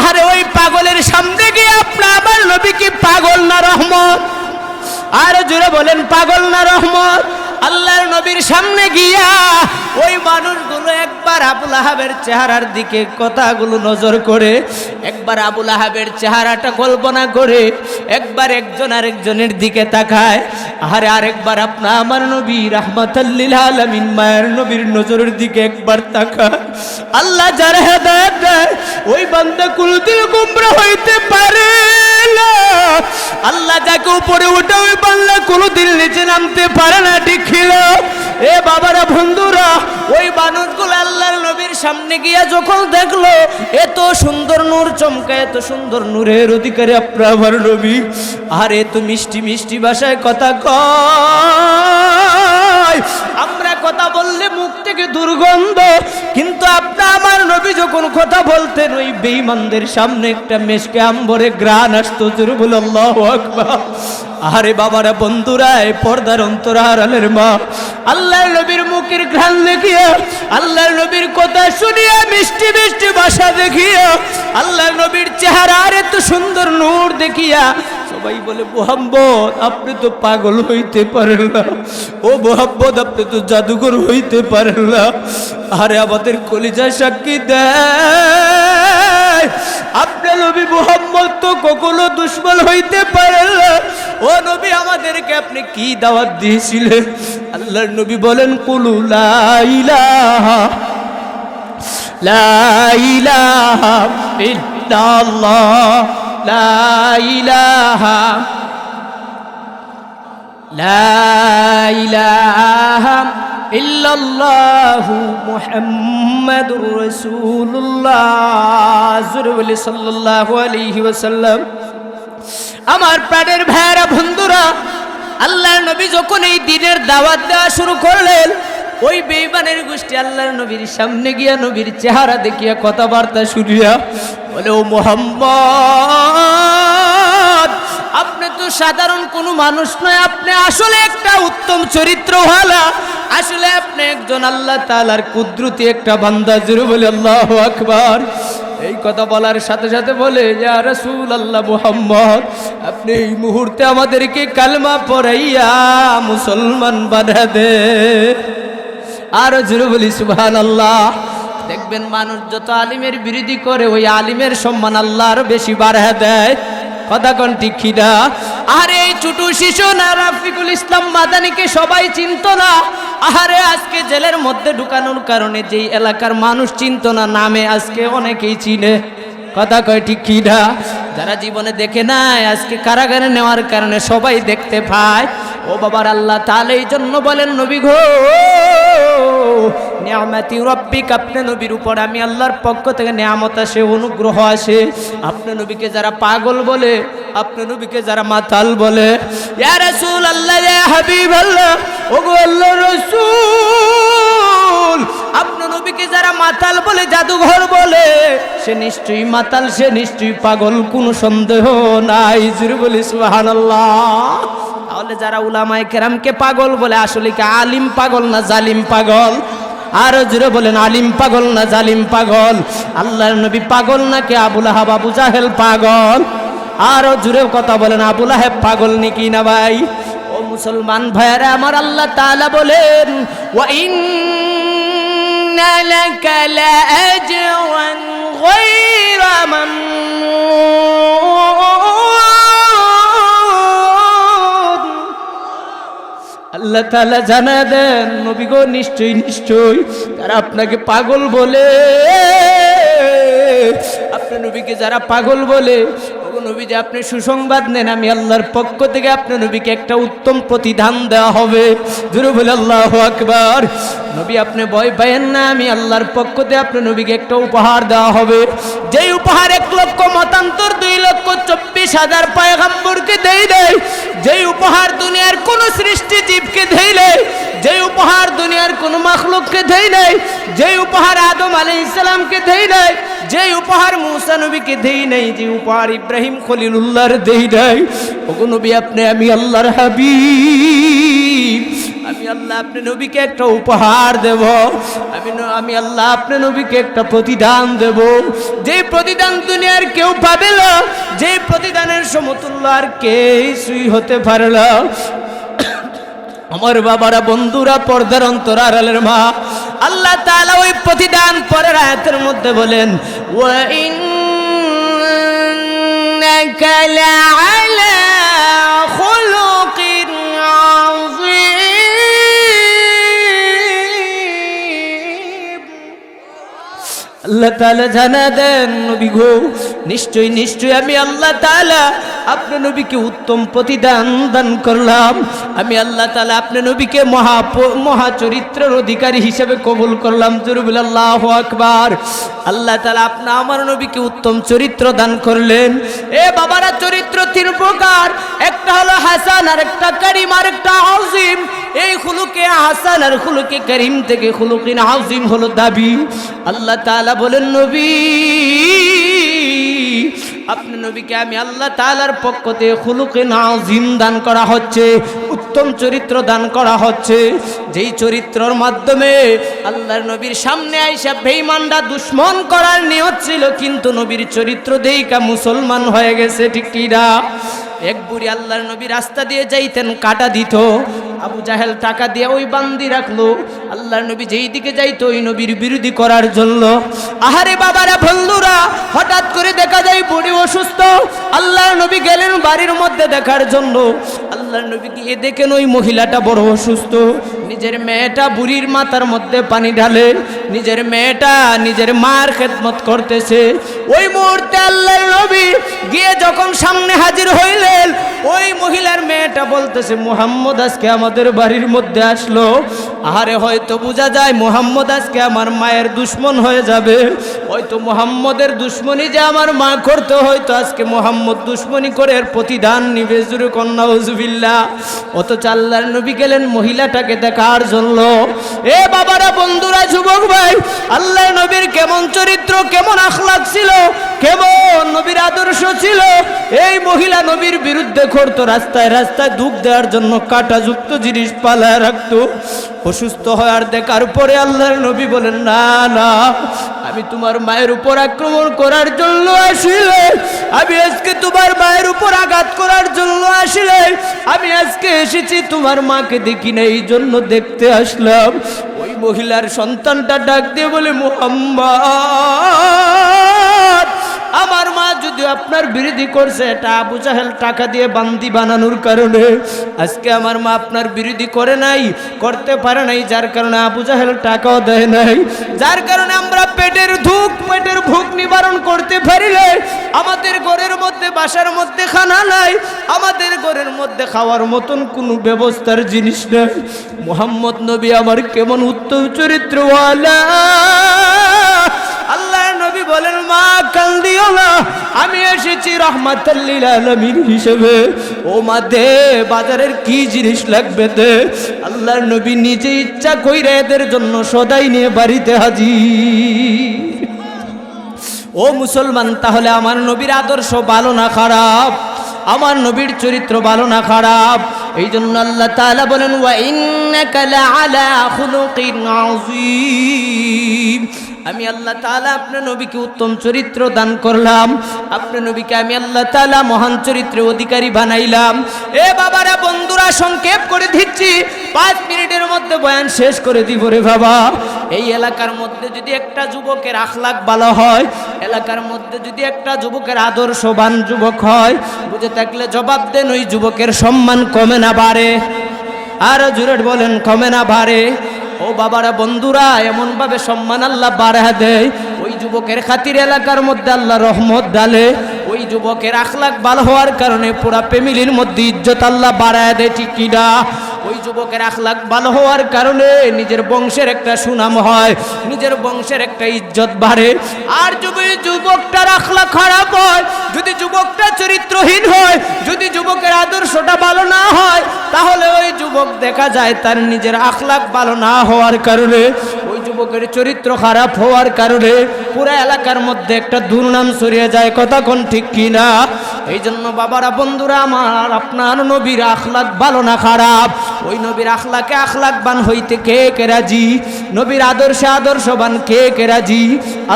আরে ওই পাগলের সামনে গিয়ে আপনার আমার নবী কি পাগল না রহমত? আর জোরে বলেন পাগল না রহমত? আল্লাহর নবীর সামনে গিয়া ওই মানুষগুলো একবার আবুল আহাবের চেহারার দিকে কথাগুলো নজর করে, একবার আবুল আহাবের চেহারাটা কল্পনা করে, একবার একজন আরেকজনের দিকে তাকায়, আরে আরেকবার আপনার আমার নবী রাহমাতাল লিল আলামিন মায়ের নবীর নজরের দিকে একবার তাকায়। আল্লাহ যার হেদায়েত দেয় ওই বান্দা কুলদিল গুমরা হইতে পারে না। আল্লাহ যাকে উপরে উঠে ওই বান্দা কোনদিন নিচে নামতে পারে না, ঠিক ছিল? এ বাবারা বন্ধুরা, ওই মানুষগুলো আল্লাহর নবীর সামনে গিয়া যখন দেখলো এত সুন্দর নূর চমকায়, এত সুন্দর নূরের অধিকারী আপনার আমার নবী, আর এত মিষ্টি মিষ্টি ভাষায় কথা কয়, আমরা কথা বললে মুখ থেকে দুর্গন্ধ, কিন্তু আপনার আমার নবী যখন কথা বলতেন ওই বেঈমানদের সামনে একটা মেশকে আম্বরে গ্রান আসতো, জোরে বলে আল্লাহু আকবার। আরে বাবারা বন্ধুরা, এই পর্দার অন্তরালের মা আল্লাহর নবীর মুখের ঘ্রাণ দেখিয়া, আল্লাহর নবীর কথা শুনিয়া, মিষ্টি মিষ্টি ভাষা দেখিয়া, আল্লাহর নবীর চেহারার এত সুন্দর নূর দেখিয়া সবাই বলে, মুহাম্মদ আপনি তো পাগল হইতে পারেন না, ও মুহাম্মদ আপনি তো জাদুঘর হইতে পারেন না। আরে আমাদের কলিজা সাক্ষী দেয় আপনার নবী মুহাম্মদ তো কখনো দুশ্মন হইতে পারেন না। ও নবী আমাদেরকে আপনি কি দাওয়াত দিয়েছিলেন? আল্লাহর নবী বলেন, কুলু লা ইলাহা ইল্লাল্লাহ, লা ইলাহা ইল্লাল্লাহু মুহাম্মাদুর রাসূলুল্লাহ সাল্লাল্লাহু আলাইহি ওয়াসাল্লাম। আমার প্রাণের ভাইরা বন্ধুরা, আল্লাহর নবী যখন এই দ্বীনের দাওয়াত দেওয়া শুরু করলেন, ওই বেঈমানের গোষ্ঠী আল্লাহর নবীর সামনে গিয়া নবীর চেহারা দেখিয়া কথাবার্তা শুনিয়া বলে, ও মুহাম্মদ আপনি তো সাধারণ কোনো মানুষ নয়, আপনি আসলে একটা উত্তম চরিত্রওয়ালা, আসলে আপনি একজন আল্লাহ তাআলার কুদরতি একটা বান্দা, জোরে বলে আল্লাহু আকবার। এই কথা বলার সাথে সাথে বলে, ইয়া রাসূলুল্লাহ মুহাম্মদ আপনি এই মুহূর্তে আমাদেরকে কালেমা পড়াইয়া মুসলমান বানা দে। আর জোরে বলি সুবহানাল্লাহ। দেখবেন মানুষ যত আলিমের বিরোধী করে ওই আলিমের সম্মান আল্লাহ আরো বেশি বাড়ায় দেয়, কথা কোন ঠিক কিনা? আরে এই ছোট শিশু না রাফিকুল ইসলাম মাদানিকে সবাই চিনত না, আরে আজকে জেলের মধ্যে ঢুকানোর কারণে যেই এলাকার মানুষ চিনত না, নামে আজকে অনেকেই চিনে, কথা কয় ঠিক কিনা? যারা জীবনে দেখে নাই আজকে কারাগারে নেওয়ার কারণে সবাই দেখতে পায়। ও বাবার আল্লাহ তাআলা এই জন্য বলেন, নবী গো নিয়ামতি রব্বিক, আপনি নবীর উপর আমি আল্লাহর পক্ষ থেকে নিয়ামত আসে, অনুগ্রহ আসে। আপনি নবীকে যারা পাগল বলে, আপনি নবীকে যারা মাতাল বলে, ইয়া রাসূলুল্লাহ ইয়া হাবিবাল্লাহ, ওগো আল্লাহর রাসূল আপনি নবীকে যারা মাতাল বলে, জাদুঘর বলে, সে নিশ্চয়ই মাতাল, সে নিশ্চয়ই পাগল, কোনো সন্দেহ নাই, জোরে বলি সুবহানাল্লাহ। তাহলে যারা উলামায়ে কেরামকে পাগল বলে, আসলে কি আলিম পাগল না জালিম পাগল? আরো জোরে বলেন, আলিম পাগল না জালিম পাগল? আল্লাহর নবী পাগল নাকি আবু লাহাব আবু জাহেল পাগল? আরো জোরে কথা বলেন, আবু লাহাব পাগল নাকি না ভাই? ও মুসলমান ভাইরা আমার, আল্লাহ তাআলা বলেন, ওয়া ইন্না লাকা লাআজরান গায়রা মামনুন। আল্লাহ তাআলা জানা দেন, নবী গো নিশ্চয়ই নিশ্চয়ই তারা আপনাকে পাগল বলে, আপনার নবীকে যারা পাগল বলে, নবী যে আপনি সুসংবাদ নেন, আমি আল্লাহর পক্ষ থেকে আপনার নবীকে একটা উত্তম প্রতিদান দেওয়া হবে, জোরে বলে আল্লাহু আকবার। নবী আপনি ভয় পায়েন না, আমি আল্লাহর পক্ষ থেকে আপনার নবীকে একটা উপহার দেওয়া হবে, যেই উপহার 1 লক্ষ মতান্তর 2,24,000 পয়গম্বরকে দেই দেয়, যেই উপহার দুনিয়ার কোন সৃষ্টি জীবকে দেই নেই, যেই উপহার দুনিয়ার কোন মাখলুককে দেই নাই, যেই উপহার আদম আলাইহিস সালামকে দেই নাই, যেই উপহার মূসা নবীকে দেই নাই, যে উপহার ইব্রাহিম খলিলুল্লাহর দেই নাই। ওগো নবী আপনি, আমি আল্লাহর হাবিব, আমি আল্লাহ আপনি নবীকে একটা উপহার দেব, আমি আল্লাহ আপনি নবীকে একটা প্রতিদান দেব, যে প্রতিদান দুনিয়ার কেউ পাবে না, যে প্রতিদানের সমতুল্য আর কিছুই হতে পারে না। আমার বাবারা, বন্ধুরা, পর্দার অন্তরালের মা, আল্লাহ তাআলা ওই প্রতিদান পরের আয়াতের মধ্যে বলেন, ওয়া ইন্নাকা লাআলা খুলুকিন আযীম। আল্লাহ তাআলা জানা দেন, নবী গো, নিশ্চয়ই নিশ্চয়ই আমি আল্লাহ তাআলা আপনার নবীকে উত্তম প্রতিদান দান করলাম। আমি আল্লাহ তাআলা আপনার নবীকে মহা চরিত্রের অধিকারী হিসেবে কবুল করলাম। জোরে বলেন আল্লাহু আকবার। আল্লাহ তাআলা আপনা আমার নবীকে উত্তম চরিত্র দান করলেন। এ বাবারা, চরিত্র তিন প্রকার, একটা হলো হাসান, আর একটা করিম, আর একটা আযীম। এই খুলুকে হাসান আর খুলুকে করিম থেকে খুলুকিন আযীম হলো দাবি। আল্লাহ তাআলা বলেন, নবী আপনি নবীকে আমি আল্লাহ তাআলার পক্ষ থেকে খুলুকিন আযীম দান করা হচ্ছে, উত্তম চরিত্র দান করা হচ্ছে, যেই চরিত্রের মাধ্যমে আল্লাহর নবীর সামনে আইসা বেঈমানরা দুশমন করার নিয়ত ছিল, কিন্তু নবীর চরিত্র দেইকা মুসলমান হয়ে গেছে। ঠিক কি না? এক বুড়ি আল্লাহর নবী রাস্তা দিয়ে যাইতেন, কাটা দিত। আবু জাহেল টাকা দিয়ে ওই বান্দি রাখলো। আল্লাহর নবী যেই দিকে যাইতো ওই নবীর বিরোধী করার জন্য। আহারে বাবারা, বন্ধুরা, হঠাৎ করে দেখা যায় বুড়ি অসুস্থ। আল্লাহর নবী গেলেন বাড়ির মধ্যে দেখার জন্য। আল্লাহর নবী গিয়ে দেখেন ওই মহিলাটা বড় অসুস্থ। নিজের মেয়েটা বুড়ির মাথার মধ্যে পানি ঢালে, নিজের মেয়েটা নিজের মার খেদমত করতেছে। ওই মুহূর্তে আল্লাহর নবী গিয়ে যখন সামনে হাজির হইলেন, ওই মহিলার মেয়েটা বলতেছে, মুহাম্মদ আজকে আমাদের বাড়ির মধ্যে আসলো। আহারে, হয়তো বোঝা যায় মুহাম্মদ আজকে আমার মায়ের দুশমন হয়ে যাবে, হয়তো মুহাম্মদের দুশমনি যে আমার মা করতে, হয়তো আজকে মুহাম্মদ দুশমনি করে এর প্রতিদান নিবে। জোরে কন্যা উযুবিল্লাহ। অথচ আল্লাহর নবী গেলেন মহিলাটাকে দেখার জন্য। এ বাবারা, বন্ধুরা, যুবক ভাই, আল্লাহর নবীর কেমন চরিত্র, কেমন আখলাক ছিল, কেমন নবীর আদর্শ ছিল। এই মহিলা নবীর বিরুদ্ধে করতো, রাস্তায় রাস্তায় দুঃখ দেওয়ার জন্য কাঁটাযুক্ত জিনিস পালায় রাখতো। অসুস্থ হওয়ার দেখার পরে আল্লাহর নবী বলেন, না না, আমি তোমার মায়ের উপর আক্রমণ করার জন্য আসিলে, আমি আজকে তোমার মায়ের উপর আঘাত করার জন্য আসিলে, আমি আজকে এসেছি তোমার মাকে দেখি না, এই জন্য দেখতে আসলাম। ওই মহিলার সন্তানটা ডাক দিয়ে বলে, মুহাম্মদ, আমার মা যদি আপনার বিরোধী করছে, এটা আবু জাহেল টাকা দিয়ে বান্দি বানানোর কারণে। আজকে আমার মা আপনার বিরোধী করে নাই, করতে পারে নাই, যার কারণে আবু জাহেল টাকাও দেয় নাই, যার কারণে আমরা পেটের ভুক নিবারণ করতে পারিলে, আমাদের ঘরের মধ্যে, বাসার মধ্যে খানা নাই, আমাদের ঘরের মধ্যে খাওয়ার মতন কোনো ব্যবস্থার জিনিস নাই। মুহাম্মদ নবী আমার কেমন উত্তম চরিত্রওয়ালা। আল্লাহ নবী বলেন, মা কান্দিও না, আমি এসেছি রাহমাতাল লিল আলামিন হিসেবে। ও মা, দে, বাজারের কি জিনিস লাগবে দে। আল্লাহর নবী নিজে ইচ্ছা কইরা এদের জন্য সদাই নিয়ে বাড়িতে হাজির। ও মুসলমান, তাহলে আমার নবীর আদর্শ ভালো না খারাপ? আমার নবীর চরিত্র ভালো না খারাপ? এই জন্য আল্লাহ তাআলা বলেন, ওয়া ইন্নাকা লাআলা খুলুকিন আযীম। আমি আল্লাহ তাআলা আপনার নবীকে উত্তম চরিত্র দান করলাম, আপনার নবীকে আমি আল্লাহ তাআলা মহান চরিত্রের অধিকারী বানাইলাম। এ বাবারা, বন্ধুরা, সংক্ষেপ করে দিচ্ছি, 5 মিনিটের মধ্যে বয়ান শেষ করে দিব রে বাবা। এই এলাকার মধ্যে যদি একটা যুবকের আখলাক ভালো হয়, এলাকার মধ্যে যদি একটা যুবকের আদর্শবান যুবক হয়, বুঝে থাকলে জবাব দেন, ওই যুবকের সম্মান কমে না বাড়ে? আরো জোরে বলেন, কমে না বাড়ে? ও বাবারা, বন্ধুরা, এমনভাবে সম্মান আল্লাহ বাড়া দেয়, ওই যুবকের খাতির এলাকার মধ্যে আল্লাহ রহমত ডালে। ওই যুবকের আখলাক ভালো হওয়ার কারণে পুরা ফ্যামিলির মধ্যে ইজ্জত আল্লাহ বাড়ায় দেয়। ঠিক কি না? ওই যুবকের আখলাক ভালো হওয়ার কারণে নিজের বংশের একটা সুনাম হয়, নিজের বংশের একটা ইজ্জত বাড়ে। আর যদি যুবকটার আখলাক খারাপ হয়, যদি যুবকটা চরিত্রহীন হয়, যদি যুবকের আদর্শটা ভালো না হয়, তাহলে ওই যুবক দেখা যায় তার নিজের আখলাক ভালো না হওয়ার কারণে, ওই যুবকের চরিত্র খারাপ হওয়ার কারণে পুরো এলাকার মধ্যে একটা দুর্নাম ছড়িয়ে যায়। কথা কোন ঠিক কিনা? এই জন্য বাবারা, বন্ধুরা আমার, আপনার নবীর আখলাক ভালো না খারাপ, ওই নবীর আখলাকে আখলাকবান হইতে কে কে রাজি? নবীর আদর্শে আদর্শবান কে কে রাজি?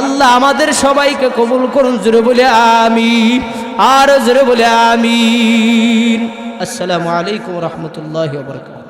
আল্লাহ আমাদের সবাইকে কবুল করুন। জোরে বলে আমিন, আর জোরে বলে আমিন। আসসালামু আলাইকুম ওয়া রাহমাতুল্লাহি ওয়া বারাকাতুহু।